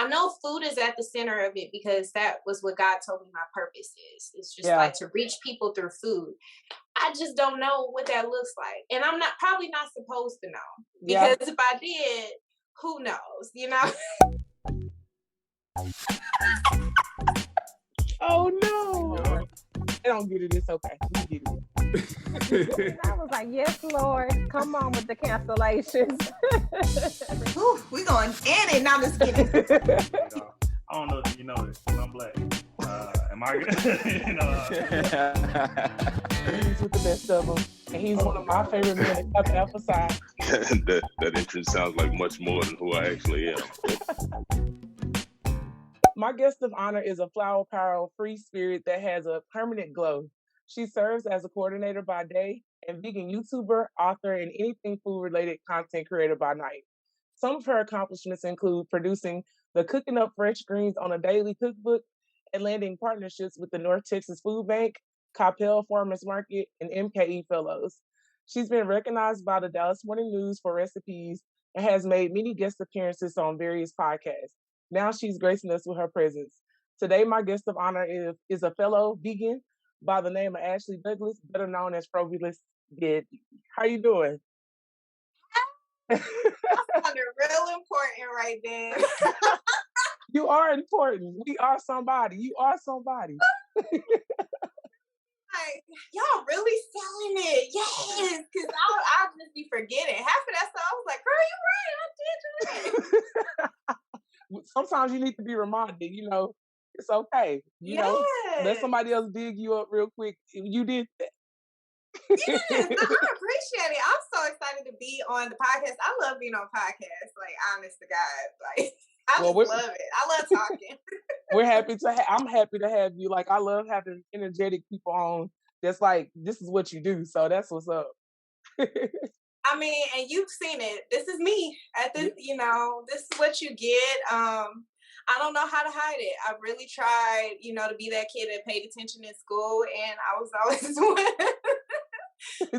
I know food is at the center of it because that was what God told me my purpose is. It's just Yeah. like to reach people through food. I just don't know what that looks like. And I'm probably not supposed to know. Yeah. Because if I did, who knows, you know? Oh no. They don't get it, it's okay. We get it. I was like, yes, Lord, come on with the cancellations. Ooh, we going in and not just kidding. I don't know if you know this, but I'm black. Am I good? He's with the best of them. And he's one of my favorite men to cut the emphasize. that entrance sounds like much more than who I actually am. My guest of honor is a flower power free spirit that has a permanent glow. She serves as a coordinator by day and vegan YouTuber, author, and anything food-related content creator by night. Some of her accomplishments include producing the Cooking Up Fresh Greens on a daily cookbook and landing partnerships with the North Texas Food Bank, Coppell Farmers Market, and MKE Fellows. She's been recognized by the Dallas Morning News for recipes and has made many guest appearances on various podcasts. Now she's gracing us with her presence. Today, my guest of honor is a fellow vegan by the name of Ashley Douglas, better known as Frobulous Veggies. How you doing? That sounded real important right there. You are important. We are somebody. You are somebody. Like, y'all really selling it. Yes. Because I'll just be forgetting. Half of that stuff, I was like, girl, you're right. I did do it. Sometimes you need to be reminded, it's okay. You know, let somebody else dig you up real quick. You did that. Yes, I appreciate it. I'm so excited to be on the podcast. I love being on podcasts, like, honest to God. Like, I love it. I love talking. We're happy I'm happy to have you. Like, I love having energetic people on that's like, this is what you do. So that's what's up. I mean, and you've seen it. This is me at this, this is what you get. I don't know how to hide it. I really tried, to be that kid that paid attention in school, and I was always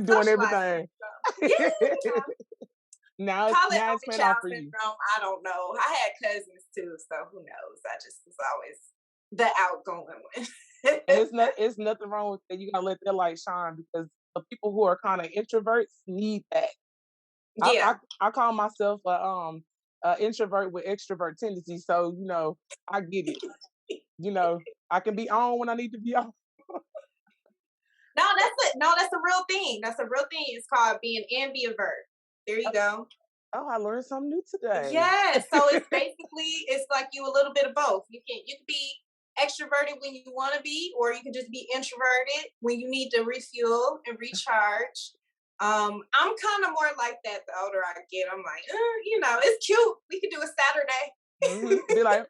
doing everything. Yeah. Now it's paying off for you. Syndrome, I don't know. I had cousins too, so who knows? I just was always the outgoing one. And it's nothing wrong with that. You gotta let that light shine because the people who are kind of introverts need that. Yeah. I call myself a introvert with extrovert tendencies, so I get it. I can be on when I need to be on. No, that's it. No, that's a real thing. That's a real thing. It's called being ambivert. There you go. Oh, I learned something new today. Yes. So it's like you a little bit of both. You can be extroverted when you want to be, or you can just be introverted when you need to refuel and recharge. I'm kind of more like that the older I get. I'm like, it's cute. We could do a Saturday. Mm-hmm. Be like,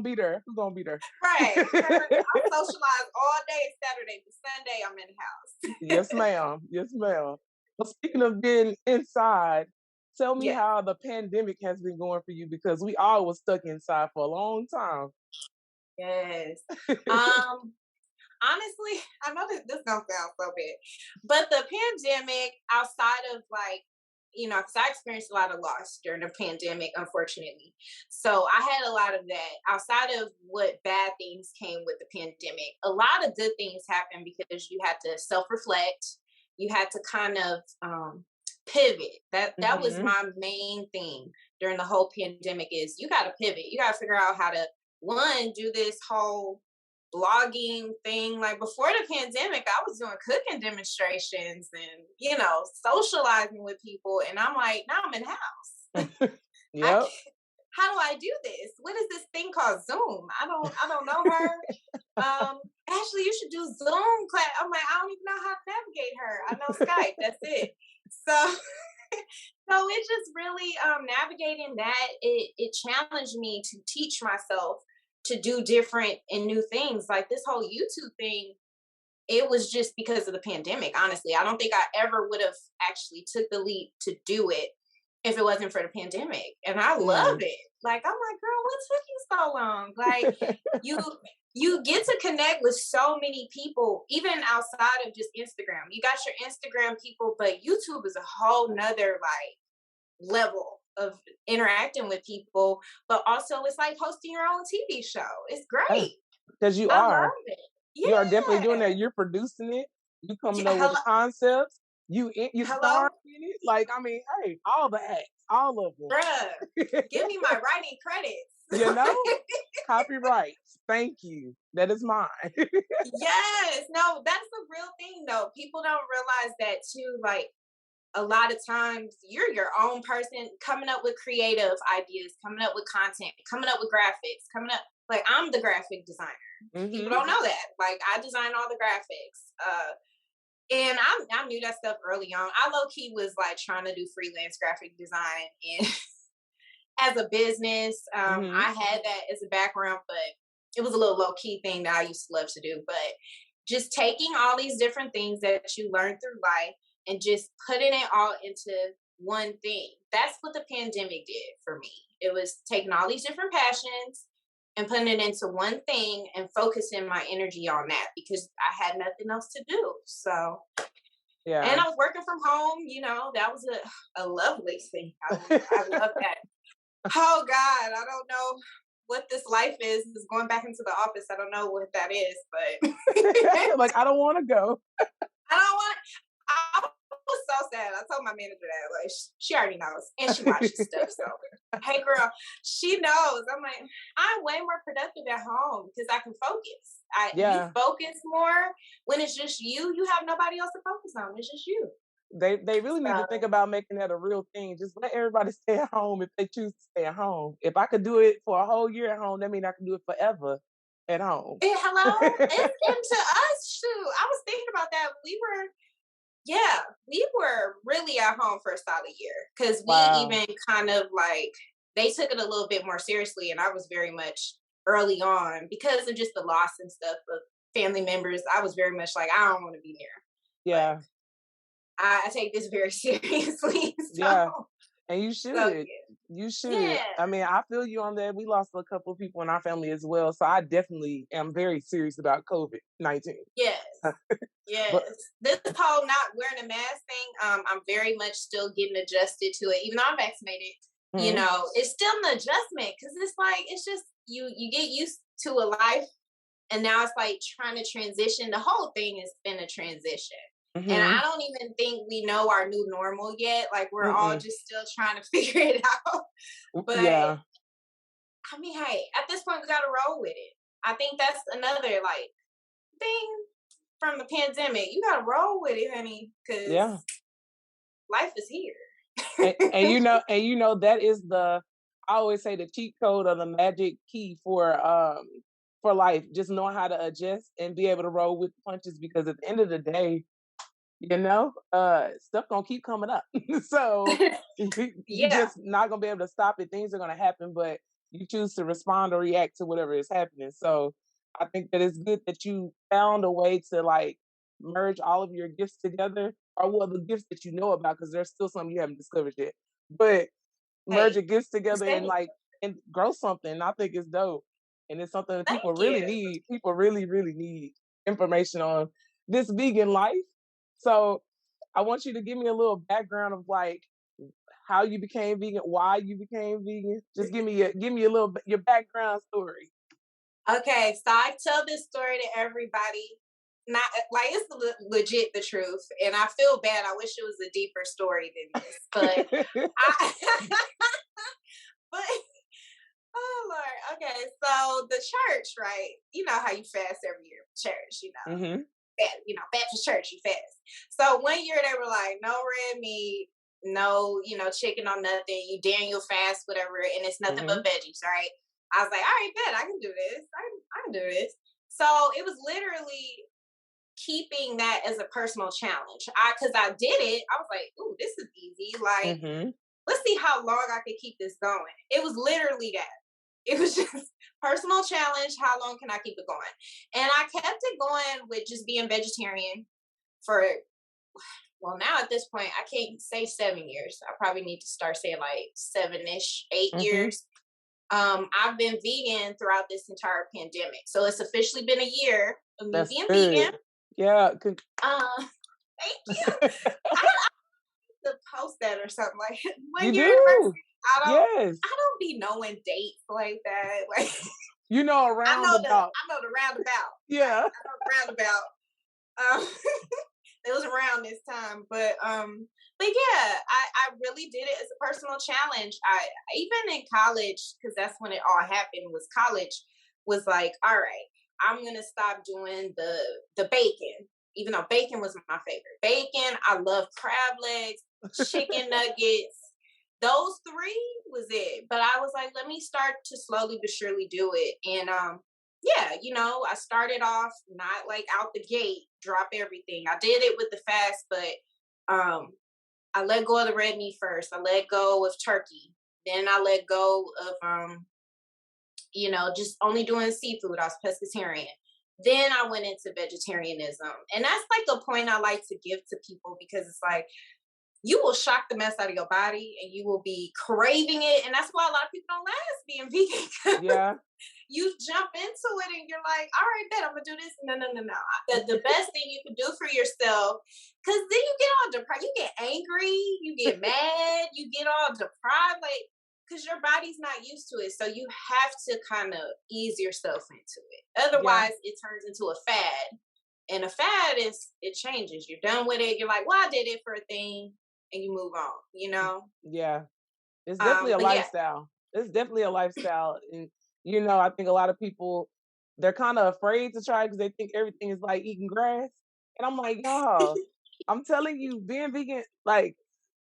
be there. Who's gonna be there? Right. I socialize all day Saturday to Sunday. I'm in the house. Yes, ma'am. Yes, ma'am. Well, speaking of being inside, tell me how the pandemic has been going for you because we all was stuck inside for a long time. Yes. Honestly, I know this gonna sound so bad, but the pandemic, outside of because I experienced a lot of loss during the pandemic, unfortunately. So I had a lot of that. Outside of what bad things came with the pandemic, a lot of good things happened because you had to self-reflect. You had to kind of pivot. That was my main thing during the whole pandemic is you got to pivot. You got to figure out how to, one, do this whole blogging thing. Like before the pandemic, I was doing cooking demonstrations and, socializing with people. And I'm like, now I'm in the house. Yep. How do I do this? What is this thing called Zoom? I don't know her. Ashley, you should do Zoom class. I'm like, I don't even know how to navigate her. I know Skype. That's it. So it's just really navigating that. It challenged me to teach myself to do different and new things. Like this whole YouTube thing, it was just because of the pandemic. Honestly, I don't think I ever would have actually took the leap to do it if it wasn't for the pandemic. And I love it. Like, I'm like, girl, what took you so long? Like you get to connect with so many people, even outside of just Instagram. You got your Instagram people, but YouTube is a whole nother level of interacting with people, but also it's like hosting your own TV show. It's Yeah, great. because you I are. love it. You are definitely doing Yeah. that. You're producing it. You coming Yeah, up with the hello. concepts. You Hello, starring in it. Like, I mean, hey, all the acts, all of bruh. Give me my writing credits. You know, copyrights. Thank you. That is mine. Yes, no, that's the real thing though. People don't realize that too. Like a lot of times you're your own person coming up with creative ideas, coming up with content, coming up with graphics, coming up like I'm the graphic designer. People don't know that. Like I design all the graphics. And I knew that stuff early on. I low key was like trying to do freelance graphic design and as a business. I had that as a background, but it was a little low key thing that I used to love to do. But just taking all these different things that you learn through life and just putting it all into one thing. That's what the pandemic did for me. It was taking all these different passions and putting it into one thing and focusing my energy on that because I had nothing else to do. So, Yeah. and I was working from home, you know, that was a lovely thing. I love that. Oh God, I don't know what this life is going back into the office. I don't know what that is, but like, I don't want to go. I was so sad. I told my manager that, like, she already knows, and she watches stuff. So, hey, girl, she knows. I'm like, I'm way more productive at home because I can focus. You focus more when it's just you. You have nobody else to focus on. It's just you. They really need to think about making that a real thing. Just let everybody stay at home if they choose to stay at home. If I could do it for a whole year at home, that means I can do it forever at home. And hello, and to us too. I was thinking about that. We were really at home for a solid year because we even kind of like they took it a little bit more seriously, and I was very much early on because of just the loss and stuff of family members. I was very much like I don't want to be near. Yeah. But I take this very seriously. So. Yeah, and you should. So, yeah. You should. Yeah. I mean, I feel you on that. We lost a couple of people in our family as well, so I definitely am very serious about COVID-19. Yes. Yes. But, this whole not wearing a mask thing, I'm very much still getting adjusted to it. Even though I'm vaccinated, you know, it's still an adjustment because it's like it's just you get used to a life, and now it's like trying to transition. The whole thing has been a transition. And I don't even think we know our new normal yet. Like we're all just still trying to figure it out. But I mean, hey, at this point we gotta roll with it. I think that's another like thing from the pandemic. You gotta roll with it, honey, because life is here. and you know that is I always say the cheat code or the magic key for life. Just know how to adjust and be able to roll with punches because at the end of the day, you know, stuff gonna keep coming up. So you're just not gonna be able to stop it. Things are gonna happen, but you choose to respond or react to whatever is happening. So I think that it's good that you found a way to like merge all of your gifts together, or well, the gifts that you know about, because there's still some you haven't discovered yet. But merge your gifts together and like and grow something. I think it's dope, and it's something that people really need. People really, really need information on this vegan life. So I want you to give me a little background of like how you became vegan, why you became vegan. Just give me a little your background story. Okay, so I tell this story to everybody. Not like it's legit the truth, and I feel bad. I wish it was a deeper story than this, but but oh Lord, okay. So the church, right? You know how you fast every year, church. You know. Baptist church, you fast. So one year they were like, no red meat, no, chicken on nothing. You Daniel fast, whatever, and it's nothing but veggies, right? I was like, all right, bet I can do this. I can do this. So it was literally keeping that as a personal challenge. Because I did it, I was like, ooh, this is easy. Like, let's see how long I could keep this going. It was literally that. It was just personal challenge. How long can I keep it going? And I kept it going with just being vegetarian for, well, now at this point, I can't say 7 years. I probably need to start saying like 7-ish, 8 years. I've been vegan throughout this entire pandemic. So it's officially been a year of me being vegan. Yeah. Thank you. I to post that or something like. You do. Yes. I don't be knowing dates like that. Like You know, I know the roundabout. roundabout. Yeah. I know the roundabout. It was around this time, but yeah, I really did it as a personal challenge. I even in college, because that's when it all happened. Was college was like, all right, I'm gonna stop doing the bacon, even though bacon was my favorite. Bacon, I love crab legs, chicken nuggets. Those three was it. But I was like, let me start to slowly but surely do it. And yeah, you know, I started off not like out the gate, drop everything. I did it with the fast, but I let go of the red meat first. I let go of turkey. Then I let go of you know, just only doing seafood. I was pescatarian. Then I went into vegetarianism. And that's like a point I like to give to people, because it's like, you will shock the mess out of your body and you will be craving it. And that's why a lot of people don't last being vegan. Yeah. You jump into it and you're like, all right, bet I'm gonna do this. No. The best thing you can do for yourself, because then you get all deprived, you get angry, you get mad, you get all deprived, like, because your body's not used to it. So you have to kind of ease yourself into it. Otherwise, it turns into a fad. And a fad is, it changes. You're done with it. You're like, well, I did it for a thing. And you move on, you know? Yeah. It's definitely a lifestyle. Yeah. It's definitely a lifestyle. And, you know, I think a lot of people, they're kind of afraid to try because they think everything is like eating grass. And I'm like, y'all, I'm telling you, being vegan, like,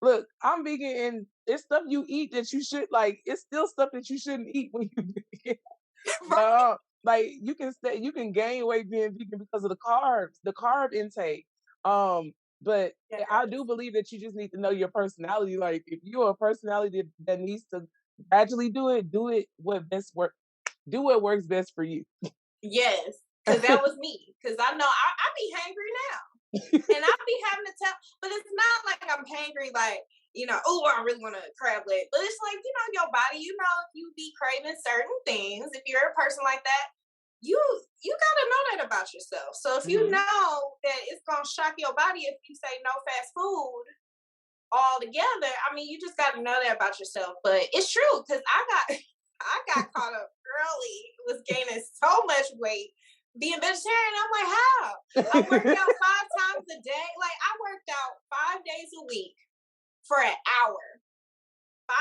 look, I'm vegan and it's stuff you eat that you should, like, it's still stuff that you shouldn't eat when you're vegan. Like, you can gain weight being vegan because of the carb intake. But I do believe that you just need to know your personality. Like, if you're a personality that needs to gradually do it what works best for you. Yes, because that was me. Because I know I be hangry now. And I be having to tell, but it's not like I'm hangry, like, you know, oh, I really want a crab leg. But it's like, you know, your body, you know, if you be craving certain things, if you're a person like that, you gotta know that about yourself. So if you know that it's gonna shock your body if you say no fast food altogether, I mean, you just gotta know that about yourself. But it's true, because I got caught up early, was gaining so much weight being vegetarian. I'm like, how? I worked out 5 times a day. Like, I worked out 5 days a week for an hour.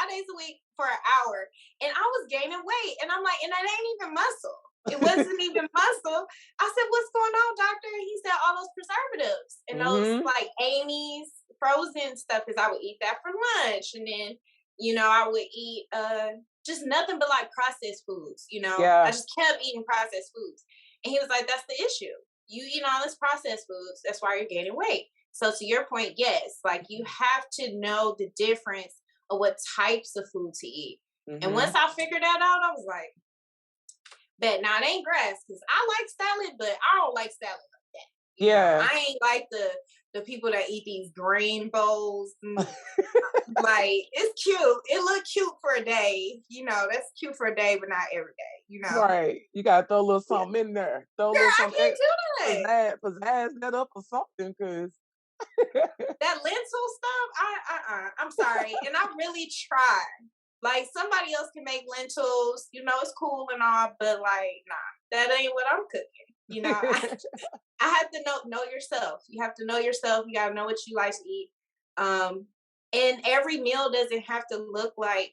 5 days a week for an hour. And I was gaining weight. And I'm like, and that ain't even muscle. It wasn't even muscle. I said, what's going on, doctor? And he said, all those preservatives and those like Amy's frozen stuff, because I would eat that for lunch. And then, you know, I would eat just nothing but like processed foods, you know. I just kept eating processed foods. And he was like, that's the issue. You eat all this processed foods. That's why you're gaining weight. So to your point, yes, like you have to know the difference of what types of food to eat. And once I figured that out, I was like, bet now it ain't grass, because I like salad, but I don't like salad like that. You know, I ain't like the people that eat these green bowls. Like, it's cute. It look cute for a day. You know, that's cute for a day, but not every day. You know, right? You gotta throw a little something in there. Throw a little something. I can't do that. Pizzazz that up or something, because that lentil stuff. I'm sorry, and I really try. Like, somebody else can make lentils, you know, it's cool and all, but like, nah, that ain't what I'm cooking. You know, I have to know yourself. You have to know yourself. You gotta know what you like to eat. And every meal doesn't have to look like,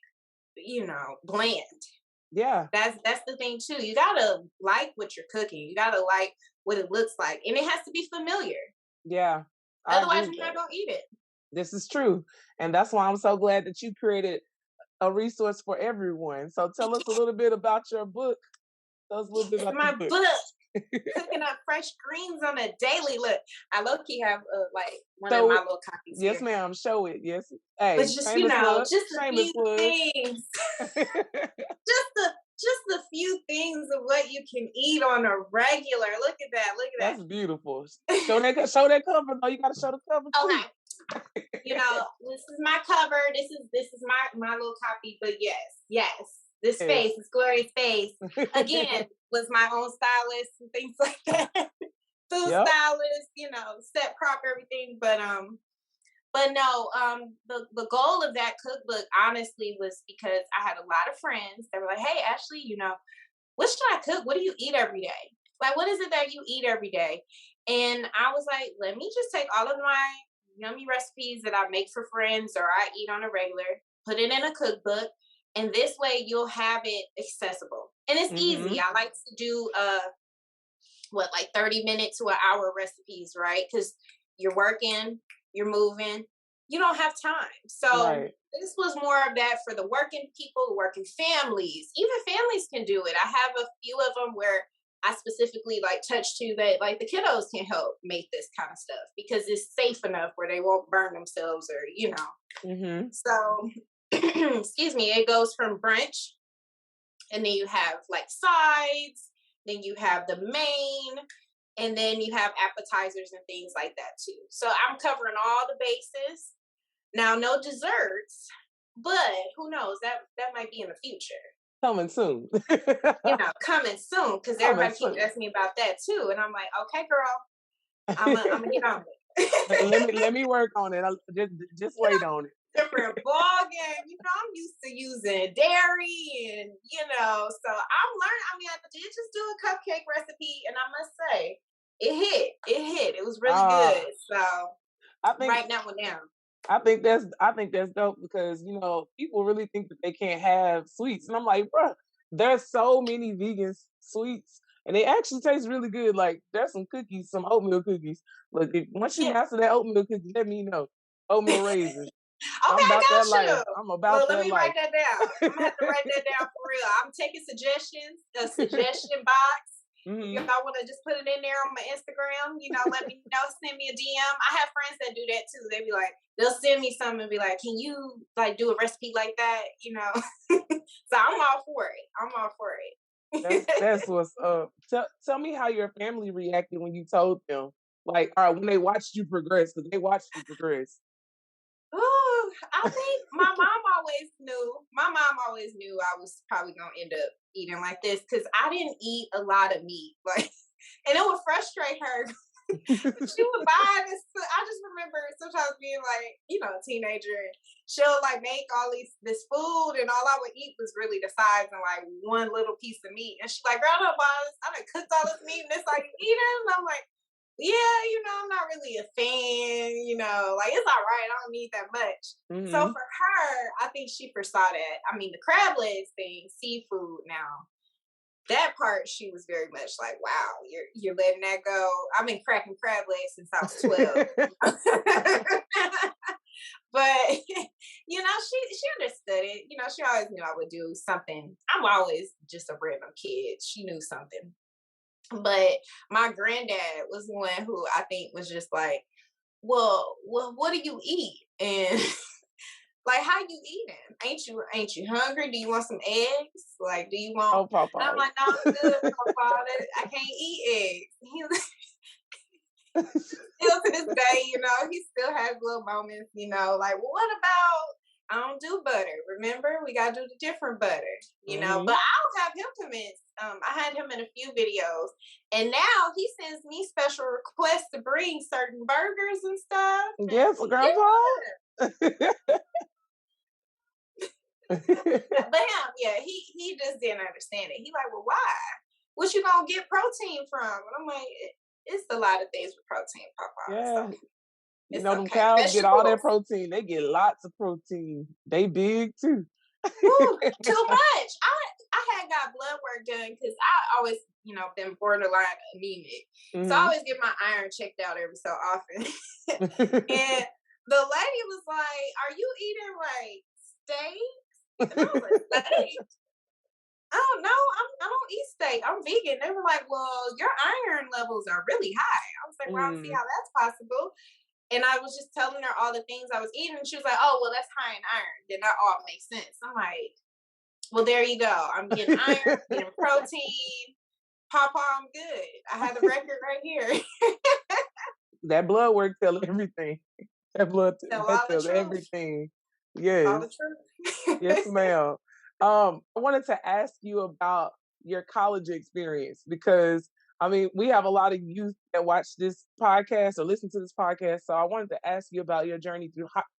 you know, bland. Yeah. That's the thing too. You gotta like what you're cooking. You gotta like what it looks like. And it has to be familiar. Yeah. Otherwise you're not gonna eat it. This is true. And that's why I'm so glad that you created a resource for everyone. So tell us a little bit about your book. Tell us a little bit about my book. Cooking up fresh greens on a daily. Look, I low-key have like one of my little copies. Yes, here. Ma'am. Show it. Yes. Hey, but just, you know, just a few things. just a few things of what you can eat on a regular. Look at that. Look at that. That's beautiful. Show that cover. No, you gotta show the cover too. Okay. You know, this is my cover. This is my little copy. But yes. This face, this glorious face, again, was my own stylist and things like that. Food stylist, you know, set prop, everything. But But no, the goal of that cookbook honestly was because I had a lot of friends that were like, "Hey, Ashley, what should I cook? What do you eat every day? Like, what is it that you eat every day?" And I was like, let me just take all of my yummy recipes that I make for friends or I eat on a regular, put it in a cookbook, and this way you'll have it accessible. And it's easy. I like to do like 30-minute to an hour recipes, right? Because you're working, you're moving, you don't have time. So this was more of that for the working people, working families. Even families can do it. I have a few of them where I specifically like touch to that, like the kiddos can help make this kind of stuff because it's safe enough where they won't burn themselves or. So, excuse me, it goes from brunch, and then you have like sides, then you have the main, and then you have appetizers and things like that too. So I'm covering all the bases. Now, no desserts, but who knows? That might be in the future. Coming soon. Coming soon, because everybody keeps asking me about that too. And I'm like, okay, girl, I'm gonna get on it. let me work on it. Just wait on it. Different ball game. I'm used to using dairy and, so I'm learning. I mean, I did just do a cupcake recipe, and I must say, it hit. It was really good. So I think right now we're down. I think that's dope because, people really think that they can't have sweets. And I'm like, bro, there's so many vegan sweets and they actually taste really good. Like there's some cookies, some oatmeal cookies. Look, once you master that oatmeal cookie, let me know. Oatmeal raisins. Okay, I'm about I got that you. life. I'm about that let me life. write that down. I'm gonna have to write that down for real. I'm taking suggestions, a suggestion box. If y'all want to just put it in there on my Instagram, let me know, send me a DM. I have friends that do that too. They be like, they'll send me something and be like, can you like do a recipe like that? So I'm all for it. That's what's up. Tell me how your family reacted when you told them, like, all right, when they watched you progress, because they watched you progress. Oh, I think my mom always knew I was probably gonna end up eating like this because I didn't eat a lot of meat, and it would frustrate her. She would buy this. I just remember sometimes being like, a teenager, and she'll like make all this food, and all I would eat was really the sides and like one little piece of meat. And she's like, "Girl, I done cooked all this meat, and it's like eating." And I'm like, yeah, I'm not really a fan, like it's all right. I don't need that much. So for her, I think she foresaw that. I mean, the crab legs thing, seafood now, that part, she was very much like, wow, you're letting that go. I've been cracking crab legs since I was 12. But, she understood it. She always knew I would do something. I'm always just a random kid. She knew something. But my granddad was the one who I think was just like, well, what do you eat? And like, how you eating? Ain't you hungry? Do you want some eggs? Like, do you want? Oh, Papa. And I'm like, no, I'm good, Papa. I can't eat eggs. Still to this day, he still has little moments, like, well, what about? I don't do butter. Remember, we gotta do the different butter, But I'll have him convinced. I had him in a few videos, and now he sends me special requests to bring certain burgers and stuff. Yes, Grandpa. But him, he just didn't understand it. He like, well, why? What you gonna get protein from? And I'm like, it's a lot of things with protein, Papa. Yeah. So. Them cows get all that protein. They get lots of protein. They big too. Ooh, too much. I had got blood work done because I always, been borderline anemic. So I always get my iron checked out every so often. And the lady was like, "Are you eating like steak?" And I was like, "Steak? Oh no, I don't eat steak. I'm vegan." They were like, "Well, your iron levels are really high." I was like, "Well, I don't see how that's possible." And I was just telling her all the things I was eating. And she was like, "Oh, well, that's high in iron. Then that all makes sense." I'm like, well, there you go. I'm getting iron, getting protein. Papa, I'm good. I have the record right here. That blood work tells everything. That blood tells everything. Yes. All the truth. Yes, ma'am. I wanted to ask you about your college experience because I mean, we have a lot of youth that watch this podcast or listen to this podcast. So I wanted to ask you about your journey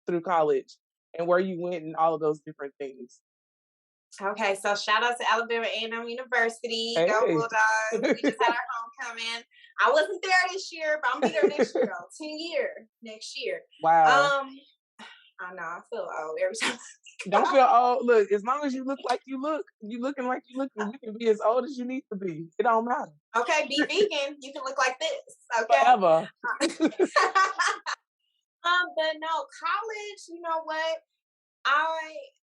through college and where you went and all of those different things. Okay, so shout out to Alabama A&M University. Hey. Go Bulldogs. We just had our homecoming. I wasn't there this year, but I'm gonna be there next year though. 10-year next year. Wow. I know, I feel old every time. Don't feel old. Look, as long as you look like you look, you looking like you look, and you can be as old as you need to be. It don't matter. Okay, be vegan. You can look like this. Okay. Forever. But no, college, you know what?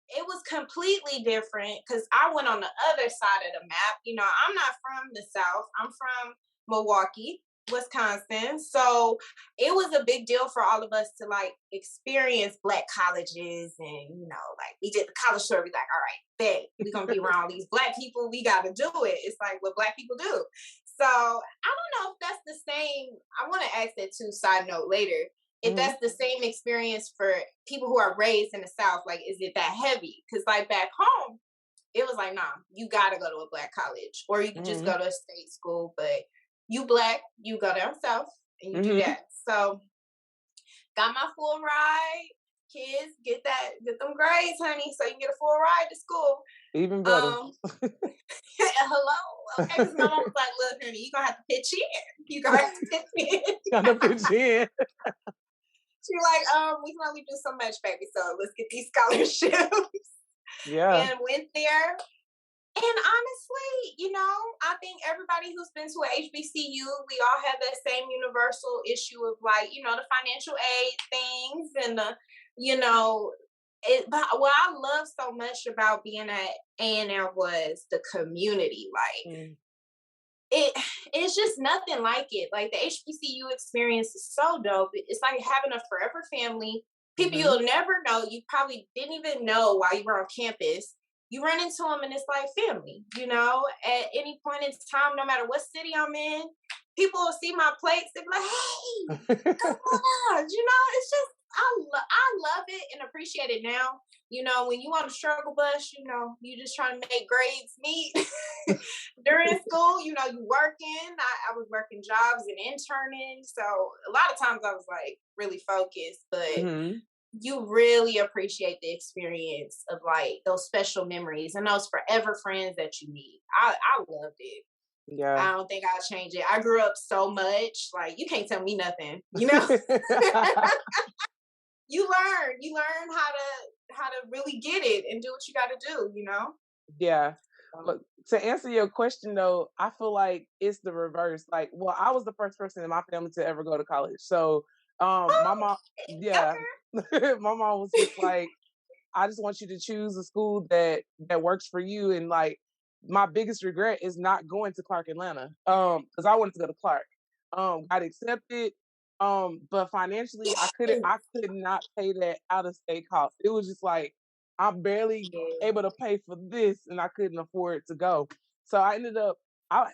It was completely different because I went on the other side of the map. You know, I'm not from the South. I'm from Milwaukee, Wisconsin. So it was a big deal for all of us to like experience Black colleges. And, you know, like we did the college tour. We like, all right, bet we're going to be around these Black people. We got to do it. It's like what Black people do. So I don't know if that's the same. I want to ask that too, side note later. If that's the same experience for people who are raised in the South, like, is it that heavy? Because like back home, it was like, nah, you got to go to a Black college or you can just go to a state school. But you Black, you go down South and you do that. So got my full ride. Kids, get them grades, honey, so you can get a full ride to school. Even better. Hello. Okay, because my mom was like, look, honey, you're going to have to pitch in. You're going to have to pitch in. Gotta pitch in. She like, we can only do so much, baby. So let's get these scholarships. Yeah. And went there. And honestly, you know, I think everybody who's been to a HBCU, we all have that same universal issue of like, you know, the financial aid things and the, you know, but what I love so much about being at A&M was the community. Like, it's just nothing like it. Like the HBCU experience is so dope. It's like having a forever family. People you'll never know. You probably didn't even know while you were on campus. You run into them and it's like family, you know, at any point in time, no matter what city I'm in, people will see my plates. They'll be like, hey, come on. You know, it's just, I love it and appreciate it now. You know, when you on the struggle bus, you know, you just trying to make grades meet. During school, you know, you working. I was working jobs and interning. So a lot of times I was like really focused, but you really appreciate the experience of like those special memories and those forever friends that you meet. I loved it. Yeah. I don't think I'll change it. I grew up so much, like you can't tell me nothing, you know? You learn how to really get it and do what you got to do, you know? Yeah. But to answer your question though, I feel like it's the reverse. Like, well, I was the first person in my family to ever go to college. So my mom, yeah, my mom was just like, I just want you to choose a school that works for you. And like, my biggest regret is not going to Clark Atlanta. Because I wanted to go to Clark. Got accepted. But financially I could not pay that out of state cost. It was just like, I'm barely able to pay for this and I couldn't afford to go. So I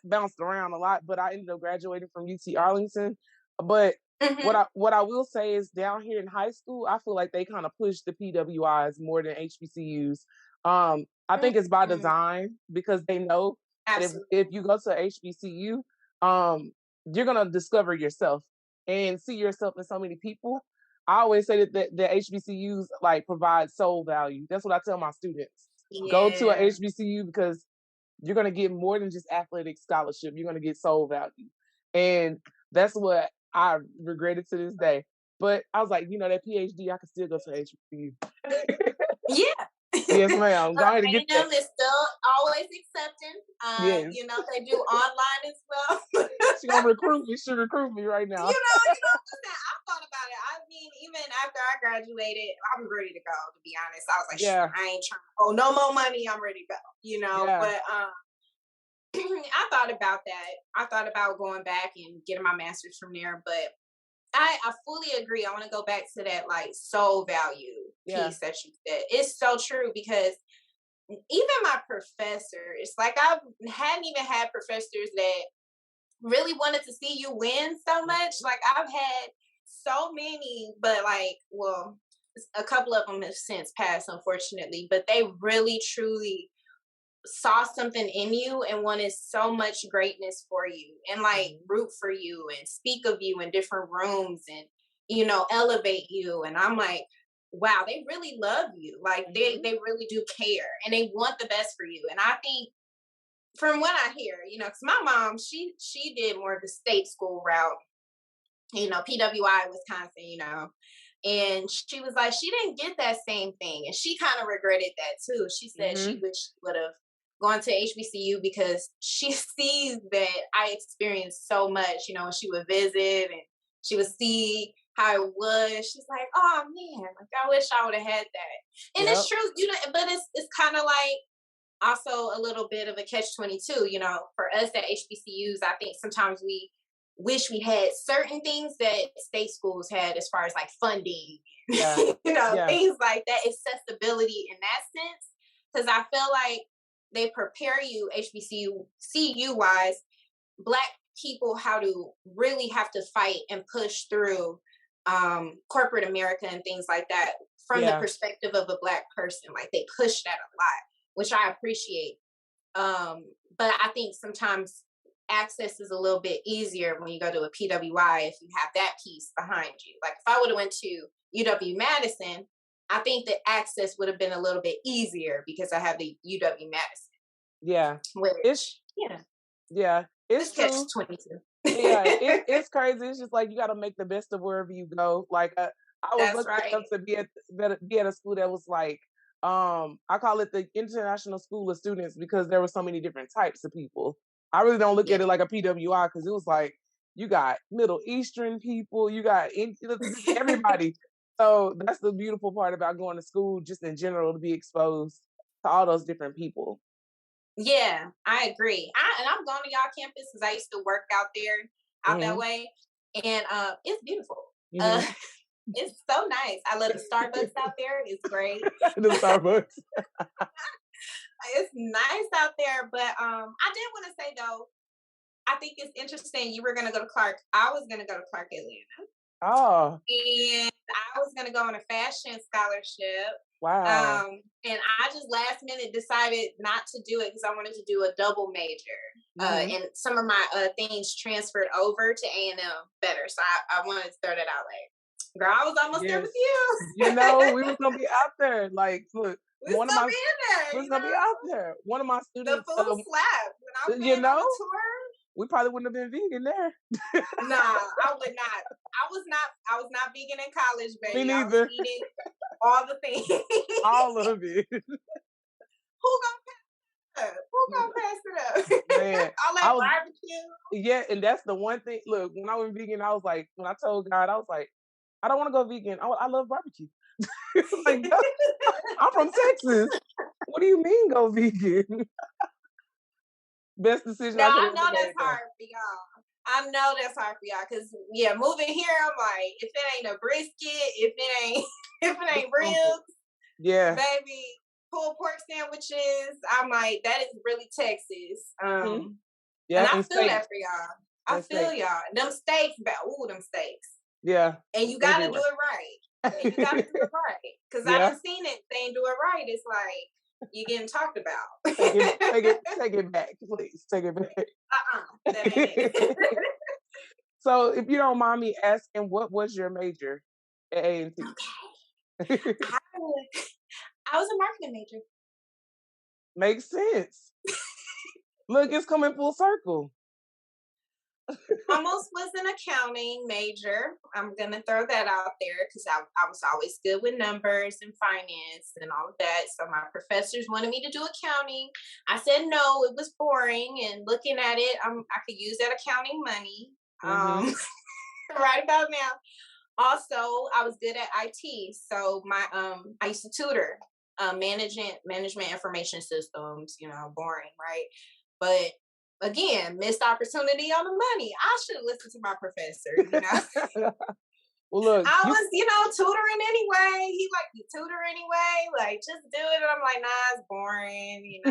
bounced around a lot, but I ended up graduating from UT Arlington. But what I will say is down here in high school, I feel like they kind of push the PWIs more than HBCUs. I think it's by design because they know that if you go to a HBCU, you're going to discover yourself and see yourself in so many people. I always say that the HBCUs like provide soul value. That's what I tell my students. Yeah. Go to a HBCU because you're going to get more than just athletic scholarship. You're going to get soul value. And that's what I regretted to this day. But I was like, you know, that PhD, I can still go to HBCU. Yeah. Yes, ma'am. Go ahead and get that. Is still always accepting. Yes. You know, they do online as well. She's going to recruit me. She'll recruit me right now. You know, listen, I thought about it. I mean, even after I graduated, I'm ready to go, to be honest. I was like, yeah. I ain't trying to owe no more money. I'm ready to go, you know. Yeah. But I thought about that. I thought about going back and getting my master's from there. But I fully agree. I want to go back to that like soul value piece that you said. It's so true because even my professor, it's like I hadn't even had professors that really wanted to see you win so much. Like I've had so many, but like, well, a couple of them have since passed, unfortunately, but they really truly saw something in you and wanted so much greatness for you and like root for you and speak of you in different rooms and, you know, elevate you. And I'm like, wow, they really love you. Like they really do care and they want the best for you. And I think from what I hear, you know, because my mom, she did more of the state school route, you know, PWI, Wisconsin, you know, and she was like, she didn't get that same thing. And she kind of regretted that too. She said she wished she would have gone to HBCU because she sees that I experienced so much, you know, when she would visit and she would see how it was. She's like, oh man, like I wish I would have had that. And it's true, you know, but it's kind of like also a little bit of a catch-22, you know, for us at HBCUs. I think sometimes we wish we had certain things that state schools had as far as like funding, you know, things like that, accessibility in that sense. Because I feel like they prepare you HBCU, CU wise, Black people, how to really have to fight and push through corporate America and things like that from the perspective of a Black person. Like they push that a lot, which I appreciate. But I think sometimes access is a little bit easier when you go to a PWI if you have that piece behind you. Like if I would have went to UW-Madison, I think the access would have been a little bit easier because I have the UW-Madison. Yeah. Which, it's catch-22. It's crazy. It's just like you got to make the best of wherever you go. Like I was lucky enough to be at a school that was like, I call it the International School of Students because there were so many different types of people. I really don't look at it like a PWI because it was like you got Middle Eastern people, you got everybody. So that's the beautiful part about going to school, just in general, to be exposed to all those different people. Yeah, I agree. I'm going to y'all campus because I used to work out there, out that way, and it's beautiful. It's so nice. I love the Starbucks out there. It's great. The Starbucks. It's nice out there, but I did want to say though, I think it's interesting. You were going to go to Clark. I was going to go to Clark Atlanta. Oh. And I was going to go on a fashion scholarship. Wow. And I just last minute decided not to do it because I wanted to do a double major. And some of my things transferred over to A&M better. So I wanted to throw that out like, girl, I was almost there with you. You know, we was going to be out there. Like, look. We was gonna be out there. One of my students, the full slap. When I you know, on the tour, we probably wouldn't have been vegan there. Nah, I would not. I was not vegan in college, baby. Me neither. I was eating all the things. All of it. Who gonna pass it up? Man, all that barbecue. Yeah, and that's the one thing. Look, when I went vegan, I was like, when I told God, I was like, I don't want to go vegan. I love barbecue. Like, I'm from Texas. What do you mean go vegan? Best decision. No, I know that's hard for y'all. I know that's hard for y'all because moving here, I'm like, if it ain't a brisket, if it ain't ribs, baby, pulled pork sandwiches. I'm like, that is really Texas. And I feel that for y'all. I feel y'all. Them steaks, them steaks. Yeah. And you gotta do it right. And you gotta do it right. Because I done seen it. They ain't do it right. It's like you're getting talked about. Take it back, please. Take it back. That ain't it. So if you don't mind me asking, what was your major at A&T? Okay. I was a marketing major. Makes sense. Look, it's coming full circle. Almost was an accounting major. I'm gonna throw that out there because I was always good with numbers and finance and all of that. So my professors wanted me to do accounting. I said no, it was boring. And looking at it, I could use that accounting money. Right about now. Also, I was good at IT. So my I used to tutor management information systems. You know, boring, right? But again, missed opportunity on the money. I should have listened to my professor, you know. Well, look, I was, tutoring anyway. He liked to tutor anyway. Like, just do it. And I'm like, nah, it's boring,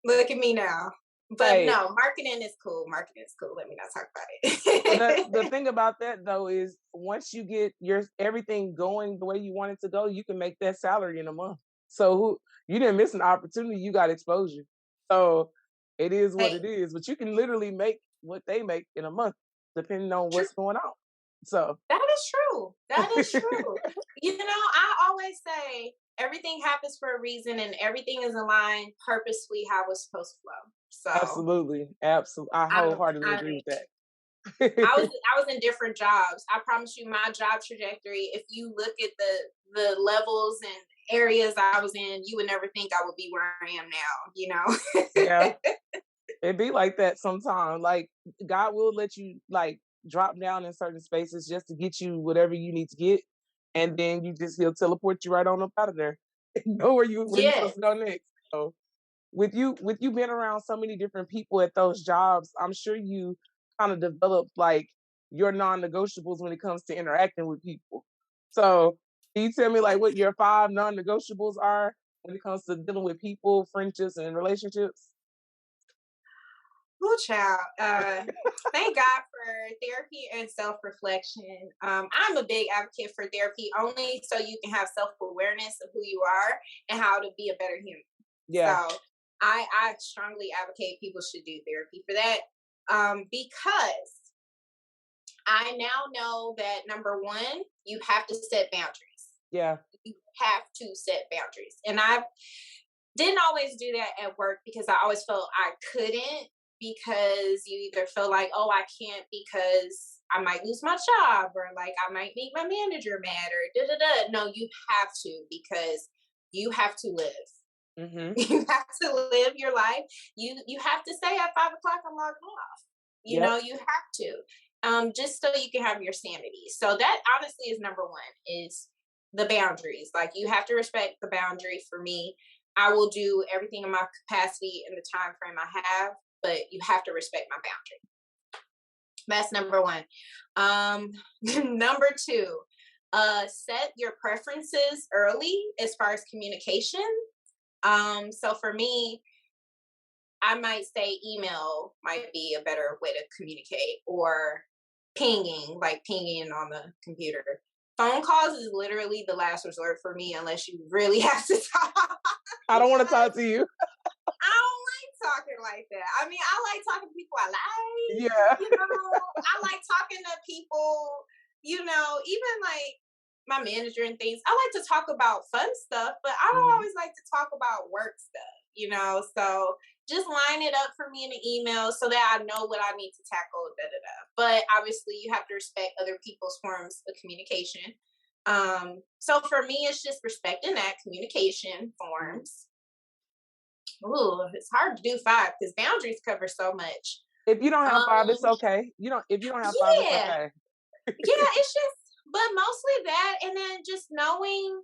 Look at me now. But no, marketing is cool. Marketing is cool. Let me not talk about it. the thing about that, though, is once you get everything going the way you want it to go, you can make that salary in a month. So you didn't miss an opportunity. You got exposure. So it is what Hey, it is. But you can literally make what they make in a month, depending on true. what's going on. So That is true. That is true. You know, I always say everything happens for a reason and everything is aligned purposely how it's supposed to flow. So absolutely. I wholeheartedly I agree mean, with that. I was in different jobs. I promise you, my job trajectory. If you look at the levels and areas I was in, you would never think I would be where I am now. You know. Yeah. It be like that sometimes. Like God will let you like drop down in certain spaces just to get you whatever you need to get, and then he'll teleport you right on up out of there. Know where you Yes. supposed to go next. So with you being around so many different people at those jobs, I'm sure you kind of developed like your non-negotiables when it comes to interacting with people. So can you tell me like what your 5 non-negotiables are when it comes to dealing with people, friendships, and relationships? Oh, child. Thank God for therapy and self-reflection. I'm a big advocate for therapy only so you can have self-awareness of who you are and how to be a better human. Yeah. So I strongly advocate people should do therapy for that. Because I now know that number one, you have to set boundaries. Yeah. You have to set boundaries. And I didn't always do that at work because I always felt I couldn't, because you either feel like, oh, I can't because I might lose my job, or like I might make my manager mad, or da da da. No, you have to, because you have to live. Mm-hmm. You have to live your life. You have to say at 5 o'clock I'm logging off. You know, you have to. Just so you can have your sanity. So that honestly is number one, is the boundaries. Like you have to respect the boundary. For me, I will do everything in my capacity in the time frame I have, but you have to respect my boundary. That's number one. Number two, set your preferences early as far as communication. So for me, I might say email might be a better way to communicate, or pinging on the computer. Phone calls is literally the last resort for me unless you really have to talk. I don't want to talk to you. I don't like talking like that. I mean, I like talking to people I like. Yeah. You know, I like talking to people, you know, even like my manager and things. I like to talk about fun stuff, but I don't always like to talk about work stuff, you know? So just line it up for me in an email so that I know what I need to tackle, da da da. But obviously you have to respect other people's forms of communication. So for me, it's just respecting that communication forms. Ooh, it's hard to do 5 because boundaries cover so much. If you don't have 5, it's okay. If you don't have 5, it's Yeah, okay. yeah, it's just, but mostly that, and then just knowing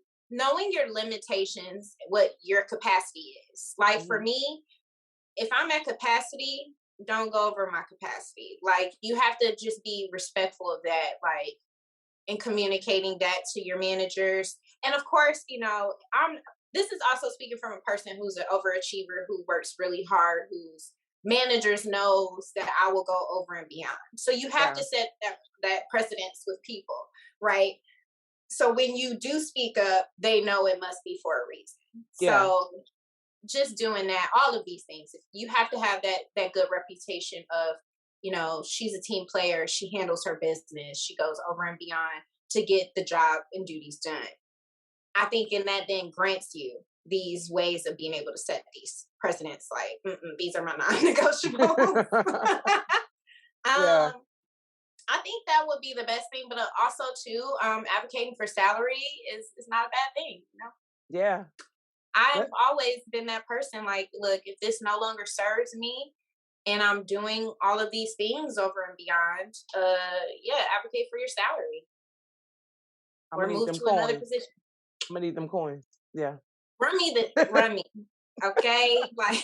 your limitations, what your capacity is. Like for me, if I'm at capacity, don't go over my capacity. Like you have to just be respectful of that, like, and communicating that to your managers. And of course, you know, this is also speaking from a person who's an overachiever, who works really hard, whose managers knows that I will go over and beyond. So you have to set that precedence with people, right? So when you do speak up, they know it must be for a reason. Yeah. So just doing that, all of these things, you have to have that good reputation of, you know, she's a team player, she handles her business, she goes over and beyond to get the job and duties done. I think in that then grants you these ways of being able to set these precedents, like, these are my non-negotiables. I think that would be the best thing, but also too, advocating for salary is not a bad thing, you know? Yeah. I've always been that person, like, look, if this no longer serves me and I'm doing all of these things over and beyond, advocate for your salary. Or move to another position. I'm gonna need them coins. Yeah. Run me. Okay? Like,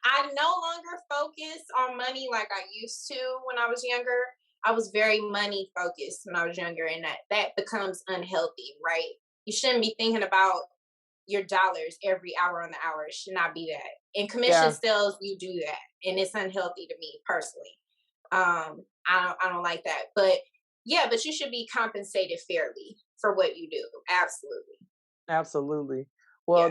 I no longer focus on money like I used to when I was younger. I was very money focused when I was younger, and that becomes unhealthy, right? You shouldn't be thinking about your dollars every hour on the hour. It should not be that. In commission sales, you do that, and it's unhealthy to me personally. I don't like that. But yeah, but you should be compensated fairly for what you do. Absolutely. Absolutely. Well,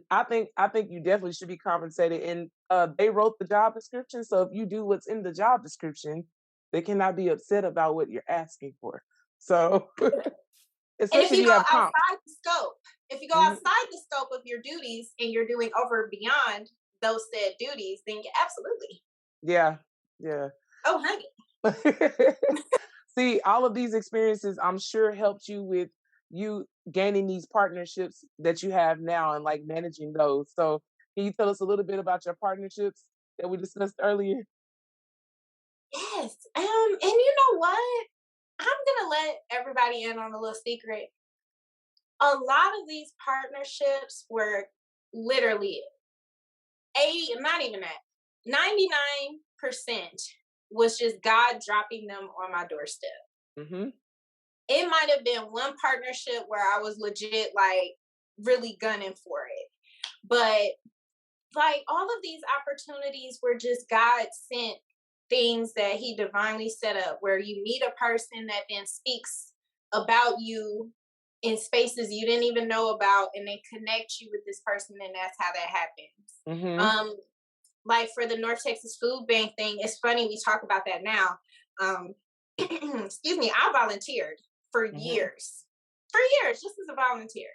I think you definitely should be compensated, and they wrote the job description. So if you do what's in the job description, they cannot be upset about what you're asking for. So And if especially if you you go have comp. outside the scope, if you go Mhm. outside the scope of your duties and you're doing over and beyond those said duties, then absolutely. Yeah, yeah. Oh, honey. See, all of these experiences, I'm sure, helped you with you gaining these partnerships that you have now and like managing those. So, can you tell us a little bit about your partnerships that we discussed earlier? Yes. And you know what? I'm gonna let everybody in on a little secret. A lot of these partnerships were literally not even that. 99% was just God dropping them on my doorstep. Mm-hmm. It might have been one partnership where I was legit like really gunning for it. But like all of these opportunities were just God sent things that he divinely set up, where you meet a person that then speaks about you in spaces you didn't even know about, and they connect you with this person, and that's how that happens. Mm-hmm. Like for the North Texas Food Bank thing, it's funny we talk about that now. Excuse me, I volunteered for Mm-hmm. years, just as a volunteer.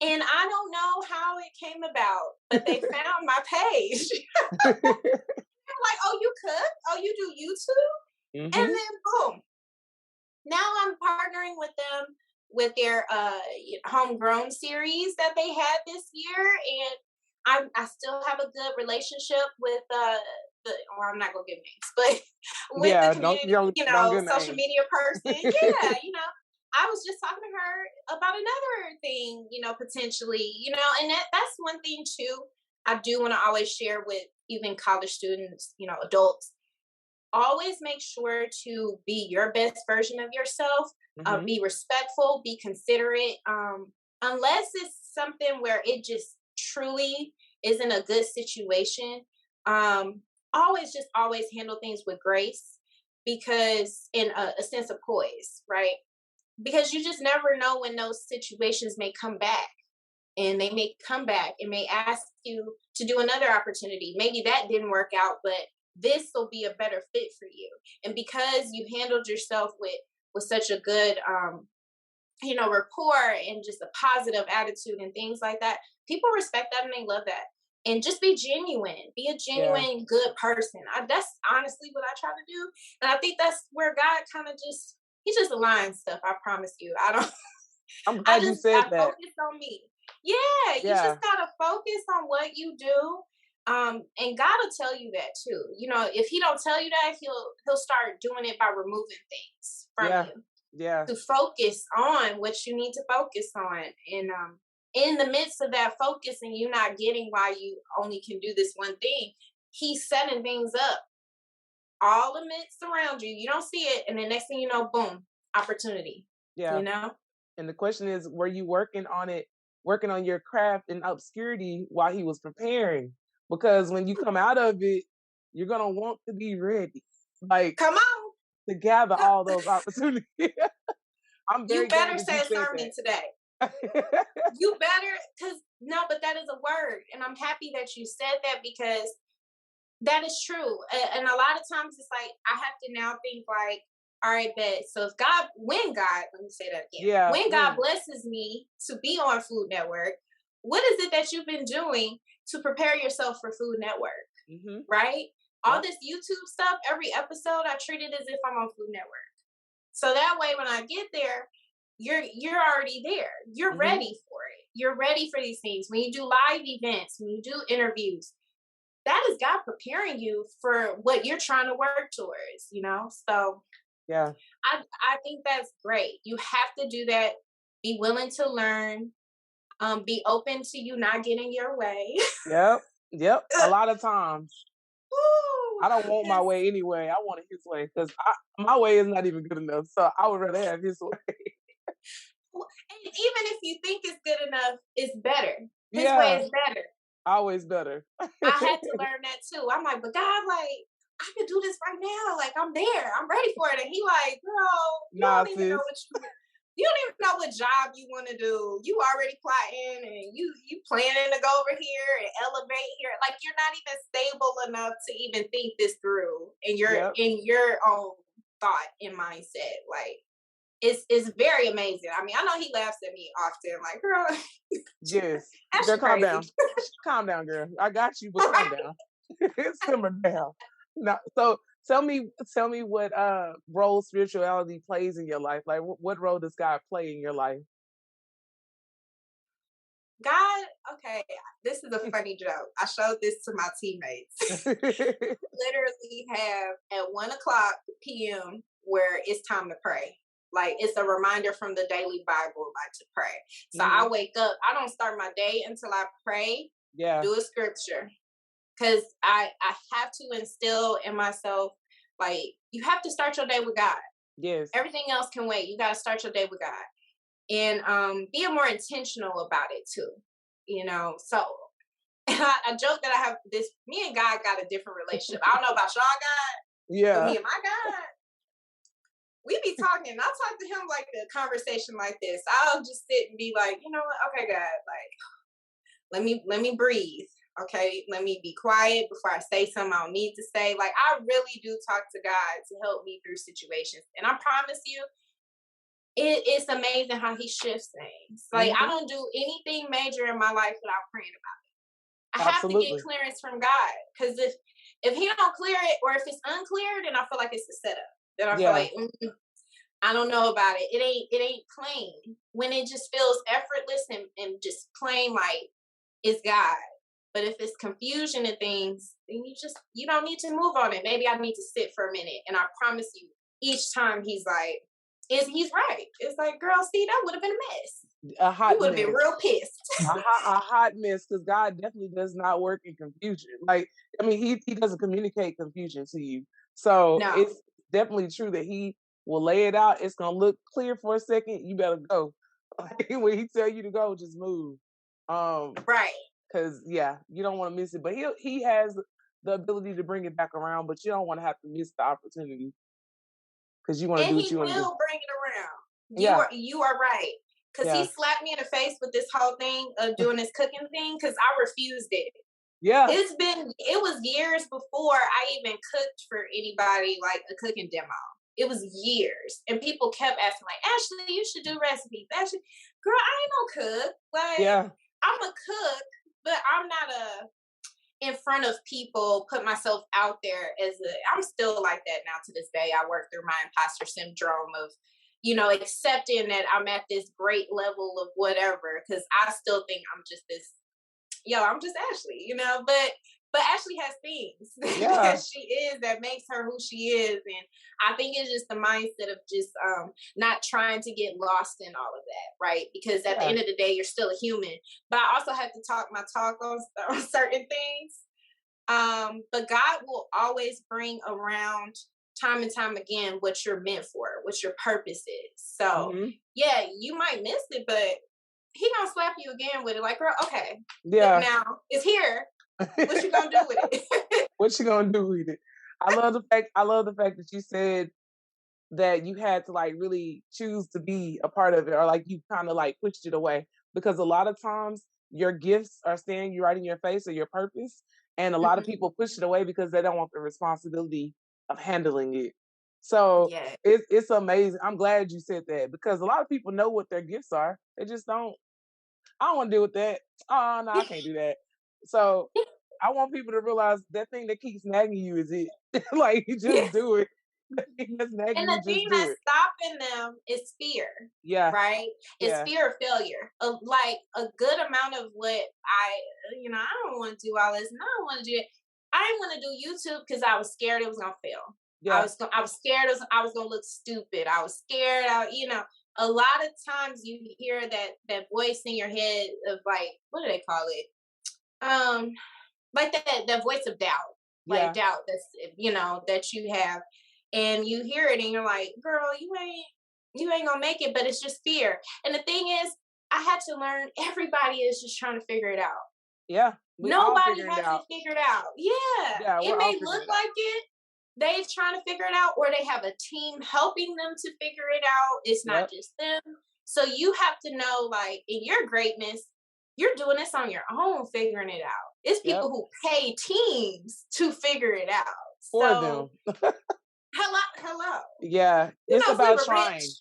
And I don't know how it came about, but they found my page. I'm like, oh, you cook? Oh, you do YouTube? Mm-hmm. And then boom. Now I'm partnering with them with their homegrown series that they had this year. And I still have a good relationship with well, I'm not gonna give names, but with Yeah, the community, don't give social names. media person. Yeah, I was just talking to her about another thing, potentially, and that's one thing too. I do want to always share with even college students, adults. Always make sure to be your best version of yourself. Mm-hmm. Be respectful, be considerate. Unless it's something where it just truly isn't a good situation. Always handle things with grace, because in a sense of poise, right? Because you just never know when those situations may come back, and they may come back and may ask you to do another opportunity. Maybe that didn't work out, but this will be a better fit for you. And because you handled yourself with such a good rapport and just a positive attitude and things like that, people respect that and they love that. And just be genuine. Be a genuine, good person. That's honestly what I try to do. And I think that's where God kind of he just aligns stuff. I promise you. I'm glad you said that. Focus on me. Yeah, you just gotta focus on what you do. And God will tell you that too. If he don't tell you that, he'll start doing it by removing things from you. Yeah. To focus on what you need to focus on. And in the midst of that focus and you not getting why you only can do this one thing, he's setting things up all amidst around you. You don't see it, and the next thing you know, boom, opportunity. Yeah. And the question is, were you working on your craft in obscurity while he was preparing? Because when you come out of it, you're gonna want to be ready. Like, come on, to gather all those opportunities. I'm very you better glad that say you a said sermon that. today. You better, but that is a word, and I'm happy that you said that, because that is true. And a lot of times it's like I have to now think like, all right, bet. So when God, let me say that again. Yeah, when God blesses me to be on Food Network, what is it that you've been doing to prepare yourself for Food Network? Mm-hmm. Right? All this YouTube stuff, every episode I treat it as if I'm on Food Network. So that way when I get there, you're already there. You're Mm-hmm. ready for it. You're ready for these things. When you do live events, when you do interviews, that is God preparing you for what you're trying to work towards, So yeah, I think that's great. You have to do that. Be willing to learn. Be open to you not getting your way. Yep. A lot of times. Ooh, I don't want my way anyway. I want it his way, because my way is not even good enough. So I would rather have his way. And even if you think it's good enough, it's better. His way is better. Always better. I had to learn that too. I'm like, but God, like, I could do this right now. Like, I'm there. I'm ready for it. And he like, girl, you don't even know what you you don't even know what job you want to do. You already plotting and you planning to go over here and elevate here. Like you're not even stable enough to even think this through in your own thought and mindset. Like it's very amazing. I mean, I know he laughs at me often. Like, girl, yes, girl, calm down, calm down, girl. I got you, but calm down. Simmer down. Now, so tell me what role spirituality plays in your life. Like, what role does God play in your life? God, okay, this is a funny joke. I showed this to my teammates. Literally have at 1:00 p.m. where it's time to pray. Like it's a reminder from the daily Bible, like to pray. So I wake up. I don't start my day until I pray. Yeah. Do a scripture. Because I have to instill in myself, like, you have to start your day with God. Yes. Everything else can wait. You got to start your day with God. And be more intentional about it, too. You know, so I joke that I have this, me and God got a different relationship. I don't know about y'all, God. Yeah. But me and my God, we be talking. I'll talk to him like a conversation like this. I'll just sit and be like, you know what? Okay, God, like, let me breathe. Okay, let me be quiet before I say something I don't need to say. Like, I really do talk to God to help me through situations. And I promise you, it's amazing how he shifts things. Like, I don't do anything major in my life without praying about it. I have to get clearance from God. Because if he don't clear it, or if it's unclear, then I feel like it's a setup. Then I feel like, I don't know about it. It ain't plain. When it just feels effortless and just plain, like, it's God. But if it's confusion and things, then you don't need to move on it. Maybe I need to sit for a minute. And I promise you, each time he's like, he's right. It's like, girl, see, that would have been a mess. A hot you would have been real pissed. a hot mess, because God definitely does not work in confusion. Like, I mean, he doesn't communicate confusion to you. So it's definitely true that he will lay it out. It's going to look clear for a second. You better go. Like, when he tell you to go, just move. Right. Because you don't want to miss it. But he has the ability to bring it back around, but you don't want to have to miss the opportunity, because you want to do what you want to do. And he will bring it around. You are right. Because he slapped me in the face with this whole thing of doing this cooking thing, because I refused it. Yeah. It was years before I even cooked for anybody, like a cooking demo. It was years. And people kept asking, like, Ashley, you should do recipes. Ashley, girl, I ain't no cook. Like, I'm a cook, but I'm not in front of people, put myself out there I'm still like that now to this day. I work through my imposter syndrome of, accepting that I'm at this great level of whatever, because I still think I'm just I'm just Ashley, but Ashley has things that she is that makes her who she is. And I think it's just the mindset of just not trying to get lost in all of that, right? Because at the end of the day, you're still a human. But I also have to talk my talk on certain things. But God will always bring around time and time again what you're meant for, what your purpose is. So, you might miss it, but he gonna slap you again with it. Like, girl, okay. Yeah. Now, it's here. What you gonna do with it? What you gonna do with it? I love the fact that you said that you had to like really choose to be a part of it, or like you kind of like pushed it away, because a lot of times your gifts are staring you right in your face, or your purpose, and a lot of people push it away because they don't want the responsibility of handling it. So it's amazing. I'm glad you said that, because a lot of people know what their gifts are. They just don't. I don't want to deal with that. Oh no, I can't do that. So I want people to realize that thing that keeps nagging you is it. Like, you just do it. The thing that's nagging and the thing that's stopping them is fear. Yeah. Right? It's fear of failure. Like a good amount of what I don't want to do all this, and I don't want to do it. I didn't want to do YouTube because I was scared it was gonna fail. Yeah. I was scared I was gonna look stupid. I was scared. A lot of times you hear that voice in your head of like, what do they call it? Like that voice of doubt, like doubt that's that you have, and you hear it and you're like, girl, you ain't gonna make it, but it's just fear. And the thing is, I had to learn everybody is just trying to figure it out. Yeah. Nobody has it figured out. Yeah. It may look like it. They're trying to figure it out, or they have a team helping them to figure it out. It's not just them. So you have to know, like, in your greatness, you're doing this on your own, figuring it out. It's people who pay teams to figure it out. For So, them. hello. Yeah, You it's know, if we about were trying. rich,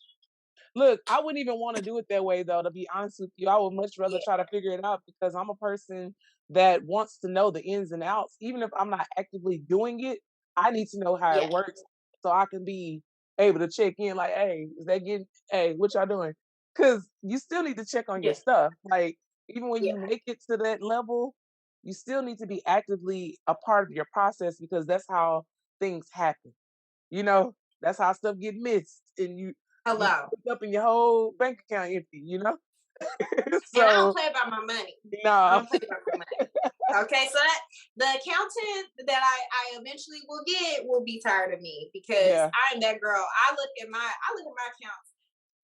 Look, I wouldn't even want to do it that way, though, to be honest with you. I would much rather try to figure it out because I'm a person that wants to know the ins and outs. Even if I'm not actively doing it, I need to know how yeah, it works so I can be able to check in like, hey, is that getting, hey, what y'all doing? Because you still need to check on your yeah, stuff. Like, even when yeah, you make it to that level, you still need to be actively a part of your process because that's how things happen. You know, that's how stuff get missed and you hello. wake up and your whole bank account empty, you know? And I don't So play about my money. I no. don't play about my money. Okay, so that the accountant that I eventually will get will be tired of me because Yeah. I'm that girl. I look at my accounts.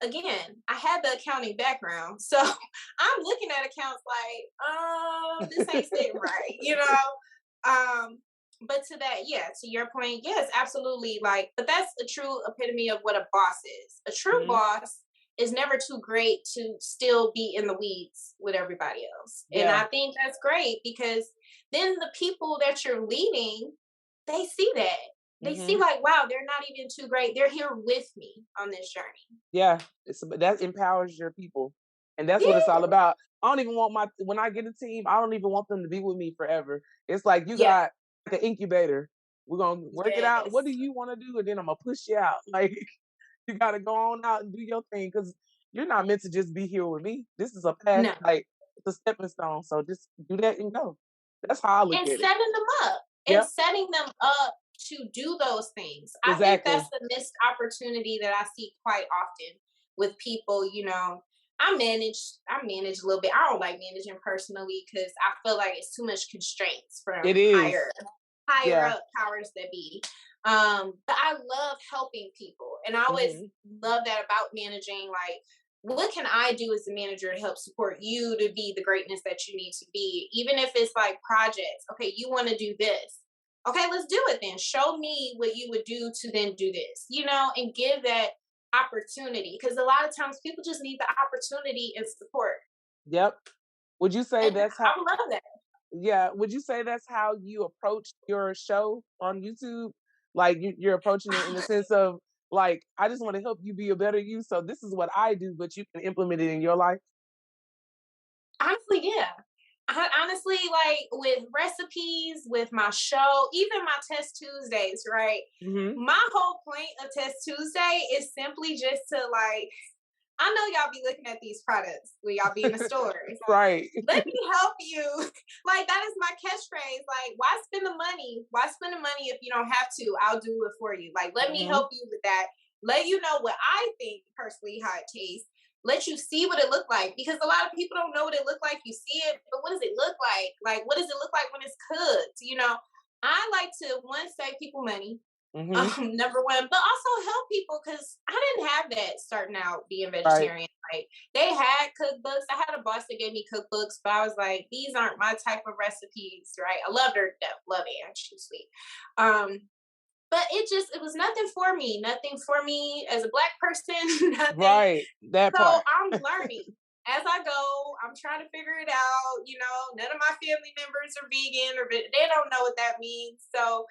Again, I had the accounting background, so I'm looking at accounts like, this ain't sitting right, you know. But to that, yeah, to your point, yes, absolutely. Like, but that's a true epitome of what a boss is. A true Mhm. boss is never too great to still be in the weeds with everybody else. And Yeah. I think that's great because then the people that you're leading, they see that. They see Mhm. like, wow, they're not even too great. They're here with me on this journey. Yeah. That empowers your people. And that's what it's all Yeah. about. I don't even want when I get a team, I don't even want them to be with me forever. It's like you Yeah. got like an incubator. We're gonna work it out. What Yes. do you want to do? And then I'm gonna push you out. Like you gotta go on out and do your thing because you're not meant to just be here with me. This is a path, No. like it's a stepping stone. So just do that and go. That's how I look And at it. setting them up and Yep, setting them up to do those things. I think exactly. that's the missed opportunity that I see quite often with people. You know, I manage a little bit. I don't like managing personally because I feel like it's too much constraints It from is. higher Yeah. up powers that be. But I love helping people, and I always Hmm. love that about managing. Like, what can I do as a manager to help support you to be the greatness that you need to be? Even if it's like projects. Okay, you want to do this. Okay, let's do it then. Show me what you would do to then do this, and give that opportunity. Because a lot of times people just need the opportunity and support. Yep. Would you say And that's how? I love that. Yeah. Would you say that's how you approach your show on YouTube? Like you're approaching it in the sense of like, I just want to help you be a better you. So this is what I do, but you can implement it in your life. Honestly, yeah. Honestly, like with recipes, with my show, even my Test Tuesdays, right? Hmm. My whole point of Test Tuesday is simply just to like, I know y'all be looking at these products when y'all be in the stores. Right. Let me help you. Like that is my catchphrase. Like, why spend the money? Why spend the money if you don't have to? I'll do it for you. Like, let me Hmm. help you with that. Let you know what I think personally how it tastes. Let you see what it look like because a lot of people don't know what it look like. You see it, but what does it look like? Like, what does it look like when it's cooked? I like to one save people money. Hmm. Number one, but also help people because I didn't have that starting out being Right. vegetarian. Like they had cookbooks. I had a boss that gave me cookbooks, but I was like, these aren't my type of recipes, right? I loved her to death, love Anne, she's sweet. But it was nothing for me as a black person, nothing. Right. That So part. I'm learning. As I go, I'm trying to figure it out. None of my family members are vegan or they don't know what that means. So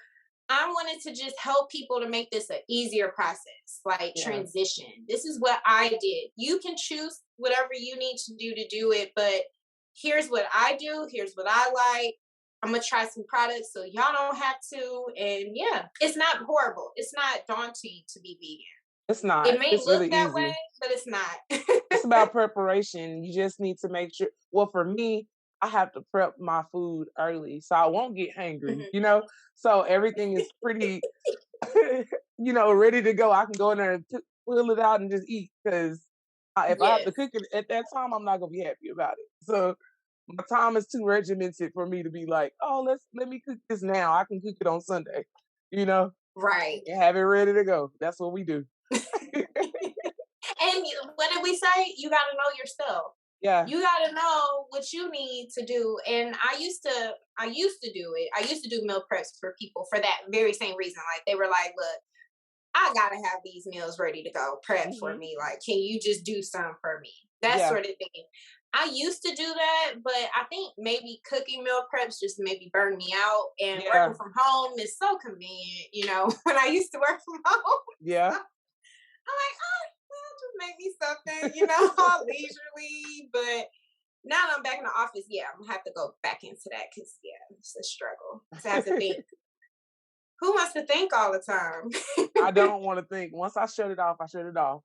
I wanted to just help people to make this an easier process, like Yeah. transition. This is what I did. You can choose whatever you need to do it, but here's what I do. Here's what I like. I'm gonna try some products so y'all don't have to. And yeah, it's not horrible. It's not daunting to be It's vegan. It not. may It's look really that way, easy. but it's not. It's about preparation. You just need to make sure. Well, for me, I have to prep my food early so I won't get hangry, Mhm. So everything is pretty, ready to go. I can go in there and pull it out and just eat because if I have to Yes. cook it at that time, I'm not going to be happy about it. So my time is too regimented for me to be like, oh, let me cook this now. I can cook it on Sunday, you know, Right. and have it ready to go. That's what we do. And what did we say? You got to know yourself. Yeah. You got to know what you need to do. And I used to do it. I used to do meal preps for people for that very same reason. Like they were like, look, I gotta have these meals ready to go, prepped for me. Like, can you just do some for me? That sort of thing. I used to do that, but I think maybe cooking meal preps just maybe burned me out. And working from home is so convenient, you know. When I used to work from home, I'm like, oh, well, just make me something, you know, all leisurely. But now that I'm back in the office, I'm gonna have to go back into that because it's a struggle. So I have to think. Who wants to think all the time? I don't want to think. Once I shut it off, I shut it off.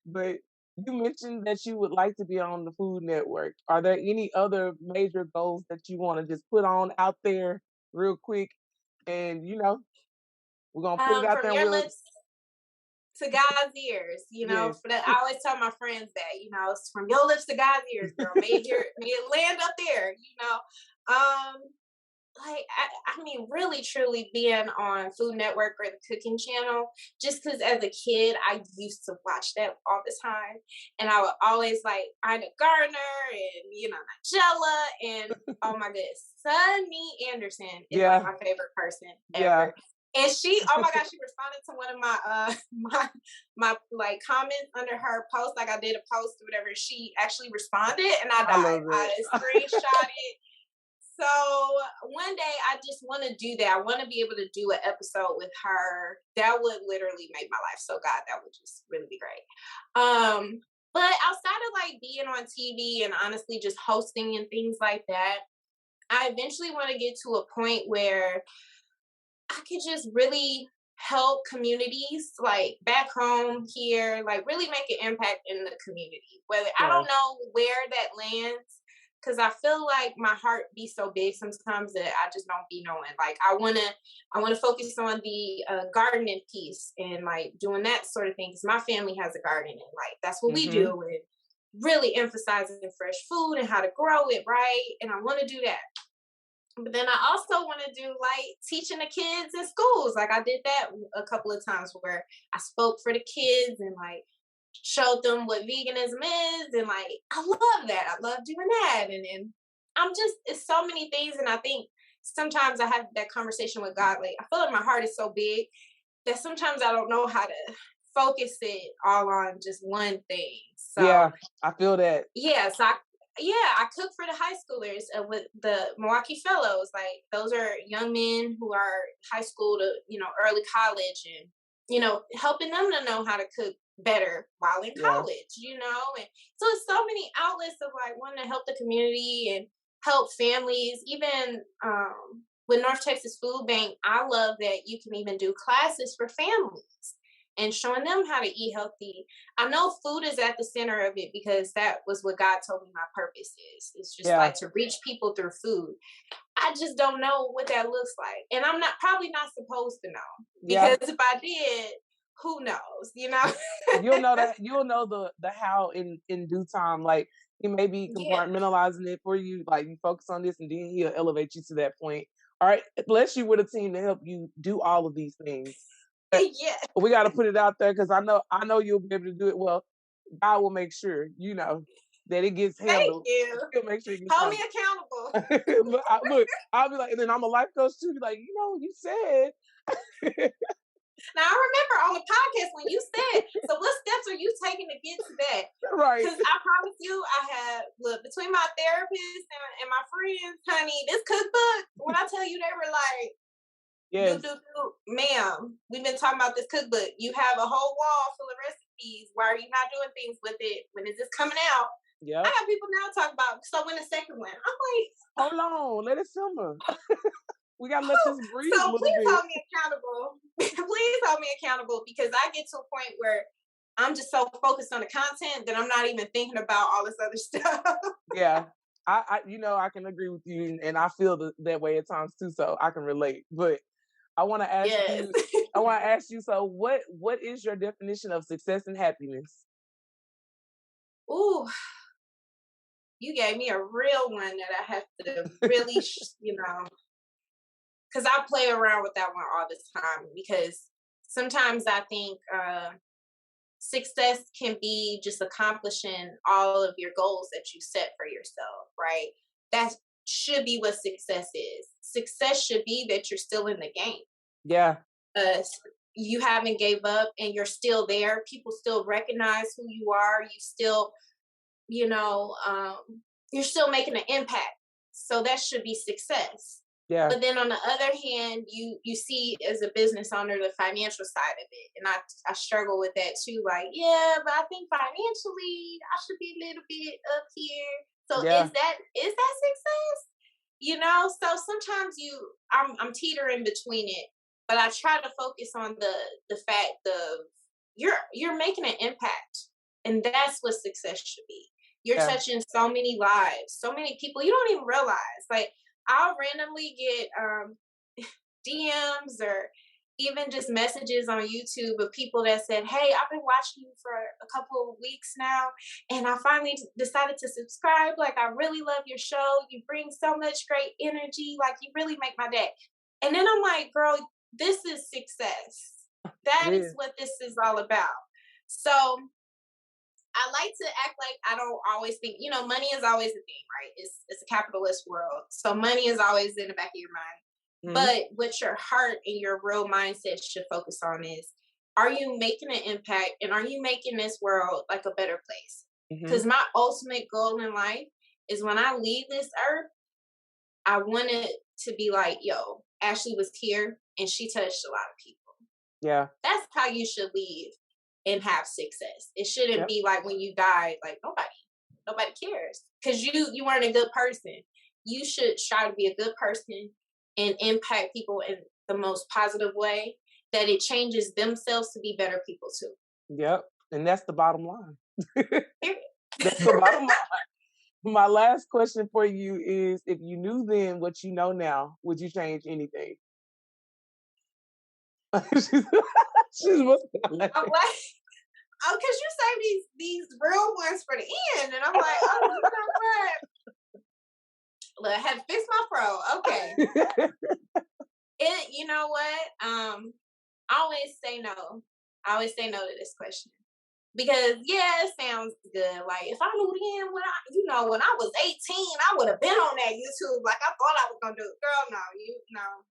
But you mentioned that you would like to be on the Food Network. Are there any other major goals that you want to just put on out there real quick? And you know, we're gonna put it out there. From your lips to God's ears, you know. Yes. I always tell my friends that, you know, it's from your lips to God's ears, girl. May it land up there, you know. Like, I mean, really, truly being on Food Network or the Cooking Channel, just because as a kid, I used to watch that all the time. And I would always like Ina Gardner and, you know, Nigella and, oh my goodness, Sunny Anderson is like my favorite person ever. And she, oh my gosh, she responded to one of my my like comments under her post. Like, I did a post or whatever. She actually responded and I died. I screenshot it. So one day I just want to do that. I want to be able to do an episode with her. That would literally make my life so God. That would just really be great. But outside of like being on TV and honestly just hosting and things like that, I eventually want to get to a point where I could just really help communities like back home here, like really make an impact in the community. Whether I don't know where that lands. Because I feel like my heart be so big sometimes that I just don't be knowing. Like, I wanna focus on the gardening piece and like doing that sort of thing. Because my family has a garden and like that's what we do, and really emphasizing fresh food and how to grow it right. And I want to do that. But then I also want to do like teaching the kids in schools. Like I did that a couple of times where I spoke for the kids and like showed them what veganism is, and like I love that. I love doing that, and I'm just, it's so many things. And I think sometimes I have that conversation with God. Like I feel like my heart is so big that sometimes I don't know how to focus it all on just one thing. So I feel that. So I cook for the high schoolers with the MKE Fellows. Like those are young men who are high school to, you know, early college, and you know, helping them to know how to cook better while in college, you know. And so it's so many outlets of like wanting to help the community and help families. Even with North Texas Food Bank, I love that you can even do classes for families and showing them how to eat healthy. I know food is at the center of it because that was what God told me my purpose is. It's just like to reach people through food. I just don't know what that looks like. And I'm probably not supposed to know, because if I did, who knows, you know? You'll know the how in due time. Like he may be compartmentalizing it for you, like you focus on this and then he'll elevate you to that point. All right, bless you with a team to help you do all of these things. We got to put it out there because I know you'll be able to do it well. God will make sure, you know, that it gets handled. Thank you. He'll make sure it gets Hold handled. me accountable. Look, I'll be like, and then I'm a life coach too. Be like, you know, you said. Now I remember on the podcast when you said, so what steps are you taking to get to that? Right. Because I promise you, between my therapist and my friends, honey, this cookbook, when I tell you, they were like, ma'am, we've been talking about this cookbook. You have a whole wall full of recipes. Why are you not doing things with it? When is this coming out? I got people now talking about, so when the second one? I'm like, hold on, let it simmer. We gotta let this breathe. So a little please bit. hold me accountable. Please hold me accountable, because I get to a point where I'm just so focused on the content that I'm not even thinking about all this other stuff. I you know, I can agree with you, and I feel that way at times too. So I can relate. But I want to ask you. I want to ask you. So what is your definition of success and happiness? Ooh, you gave me a real one that I have to really, you know. Because I play around with that one all the time, because sometimes I think success can be just accomplishing all of your goals that you set for yourself, right? That should be what success is. Success should be that you're still in the game. you haven't gave up and you're still there. People still recognize who you are. You still, you know, you're still making an impact. So that should be success. Yeah. But then on the other hand, you see as a business owner the financial side of it, and I struggle with that too. Like, yeah, but I think financially I should be a little bit up here. So is that success? You know, so sometimes I'm teetering between it, but I try to focus on the fact of you're making an impact, and that's what success should be. You're touching so many lives, so many people you don't even realize. Like, I'll randomly get DMs or even just messages on YouTube of people that said, hey, I've been watching you for a couple of weeks now, and I finally decided to subscribe. Like, I really love your show. You bring so much great energy. Like, you really make my day. And then I'm like, girl, this is success. That is what this is all about. So I like to act like I don't always think, you know, money is always a thing, right? It's a capitalist world. So money is always in the back of your mind. But what your heart and your real mindset should focus on is, are you making an impact, and are you making this world like a better place? Because my ultimate goal in life is when I leave this earth, I want it to be like, yo, Ashley was here and she touched a lot of people. Yeah. That's how you should leave and have success. It shouldn't be like when you die, like nobody cares because you weren't a good person. You should try to be a good person and impact people in the most positive way, that it changes themselves to be better people too. Yep. And that's the bottom line. That's the bottom line. My last question for you is, if you knew then what you know now, would you change anything? She's like, I'm like, oh, because you say these real ones for the end, and I'm like, oh, you know what? Look, I had to fix my fro. Okay. You know what? I always say no. I always say no to this question. Because, yeah, it sounds good. Like, if I knew then when I was 18, I would have been on that YouTube like I thought I was going to do it. Girl, no.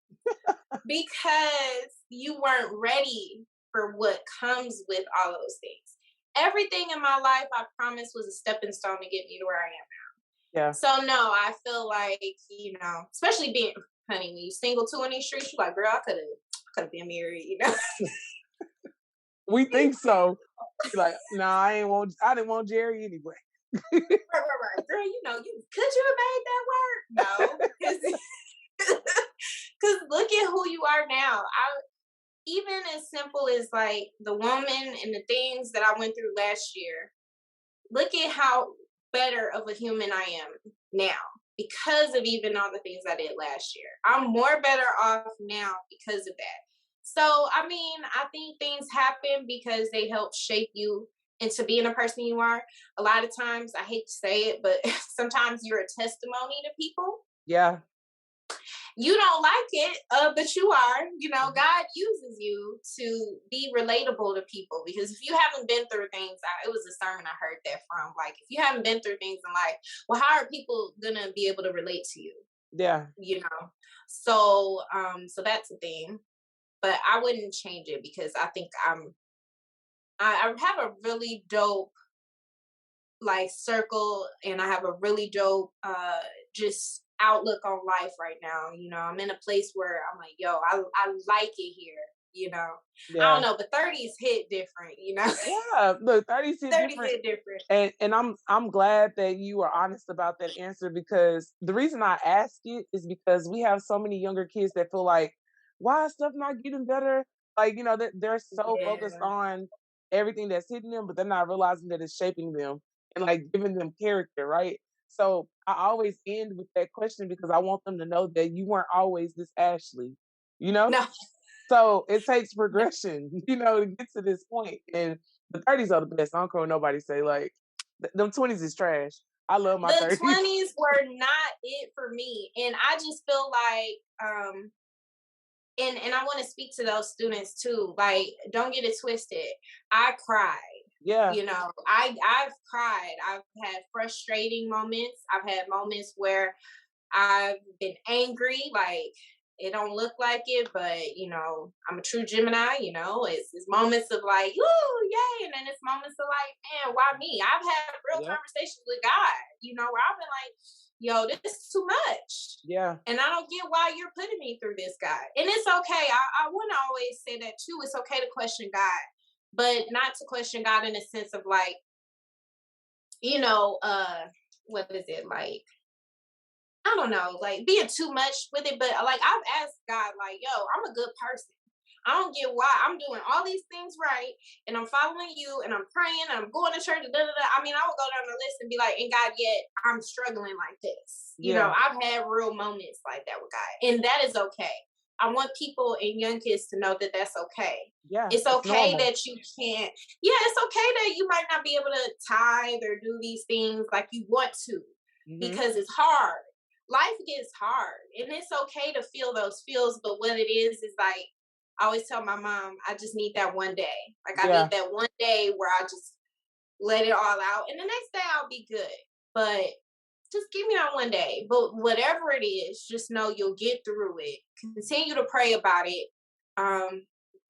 Because you weren't ready for what comes with all those things. Everything in my life, I promise, was a stepping stone to get me to where I am now. Yeah. So, no, I feel like, especially being, honey, when you single too in these streets, you're like, girl, I could have been married, We think so. Like, nah, I didn't want Jerry anyway. Right. Girl, could you have made that work? No. Because look at who you are now. Even as simple as like the woman and the things that I went through last year, look at how better of a human I am now because of even all the things I did last year. I'm more better off now because of that. So, I think things happen because they help shape you into being a person you are. A lot of times, I hate to say it, but sometimes you're a testimony to people. Yeah. You don't like it, but you are. God uses you to be relatable to people, because if you haven't been through things, it was a sermon I heard that from. Like, if you haven't been through things in life, well, how are people gonna be able to relate to you? Yeah. So that's the thing. But I wouldn't change it because I think I have a really dope circle, and I have a really dope just outlook on life right now. I'm in a place where I'm like, yo, I like it here. Yeah. I don't know, but 30s hit different. Yeah, look, 30s hit different. And I'm glad that you are honest about that answer, because the reason I ask it is because we have so many younger kids that feel like, why is stuff not getting better? Like, they're so focused on everything that's hitting them, but they're not realizing that it's shaping them and like giving them character, right? So I always end with that question because I want them to know that you weren't always this Ashley, No. So it takes progression, to get to this point. And the 30s are the best. I don't care what nobody say. Like, them 20s is trash. I love my 30s. The 20s were not it for me. And I just feel like, and I want to speak to those students too. Like, don't get it twisted. I cried. Yeah. I've cried. I've had frustrating moments. I've had moments where I've been angry. Like, It don't look like it, but I'm a true Gemini. It's moments of like, ooh, yay, and then it's moments of like, man, why me? I've had real conversations with God, where I've been like, yo, this is too much. Yeah. And I don't get why you're putting me through this, God. And it's okay. I want to always say that too. It's okay to question God, but not to question God in a sense of like, what is it like? I don't know, like being too much with it, but like I've asked God, like, yo, I'm a good person. I don't get why I'm doing all these things right, and I'm following you, and I'm praying, and I'm going to church. I mean, I would go down the list and be like, and God, yet I'm struggling like this. I've had real moments like that with God, and that is okay. I want people and young kids to know that that's okay. Yeah, it's okay that you can't. Yeah, it's okay that you might not be able to tithe or do these things like you want to, because it's hard. Life gets hard, and it's okay to feel those feels, but what it is like, I always tell my mom, I just need that one day. Like, I need that one day where I just let it all out, and the next day I'll be good. But just give me that one day. But whatever it is, just know you'll get through it. Continue to pray about it.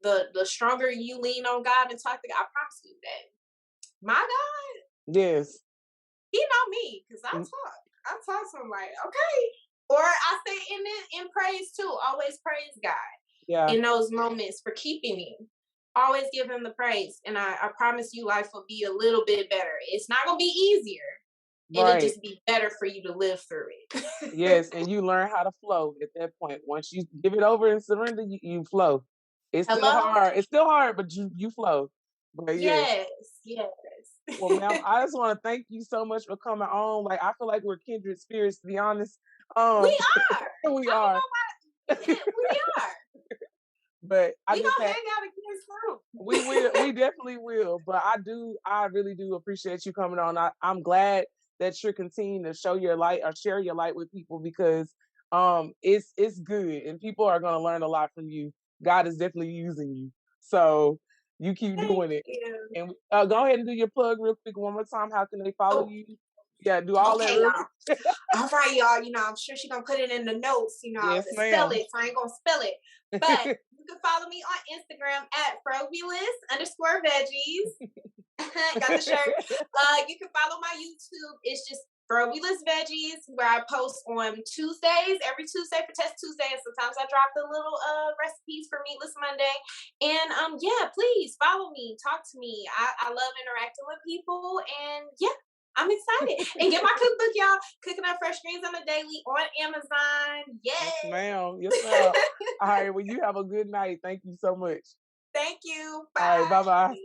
The stronger you lean on God and talk to God, I promise you that my God, yes, He know me, because I talk to him like, okay. Or I say in praise too. Always praise God in those moments for keeping you. Always give him the praise. And I promise you life will be a little bit better. It's not going to be easier. It'll just be better for you to live through it. Yes, and you learn how to flow at that point. Once you give it over and surrender, you flow. It's still hard. It's still hard, but you flow. But yes. Well, ma'am, I just want to thank you so much for coming on. Like, I feel like we're kindred spirits, to be honest. We are. We are. We are. But we gonna hang out again soon. We will. We definitely will. But I really do appreciate you coming on. I'm glad that you're continuing to show your light or share your light with people, because it's good, and people are gonna learn a lot from you. God is definitely using you. So you keep doing it. And go ahead and do your plug real quick one more time. How can they follow you? Yeah, do all that. Y'all. All right, y'all. I'm sure she's gonna put it in the notes. Yes, spell it, so I ain't gonna spell it. But you can follow me on Instagram at Frobulous_Veggies. Got the shirt. You can follow my YouTube. It's just Frobulous Veggies, where I post on Tuesdays, every Tuesday for Test Tuesday, and sometimes I drop the little recipes for Meatless Monday. And please follow me, talk to me. I love interacting with people, and I'm excited. And get my cookbook, y'all. Cooking Up Fresh Greens on the Daily on Amazon. Yes, ma'am. Yes, ma'am. All right. Well, you have a good night. Thank you so much. Thank you. Bye. All right. Bye-bye.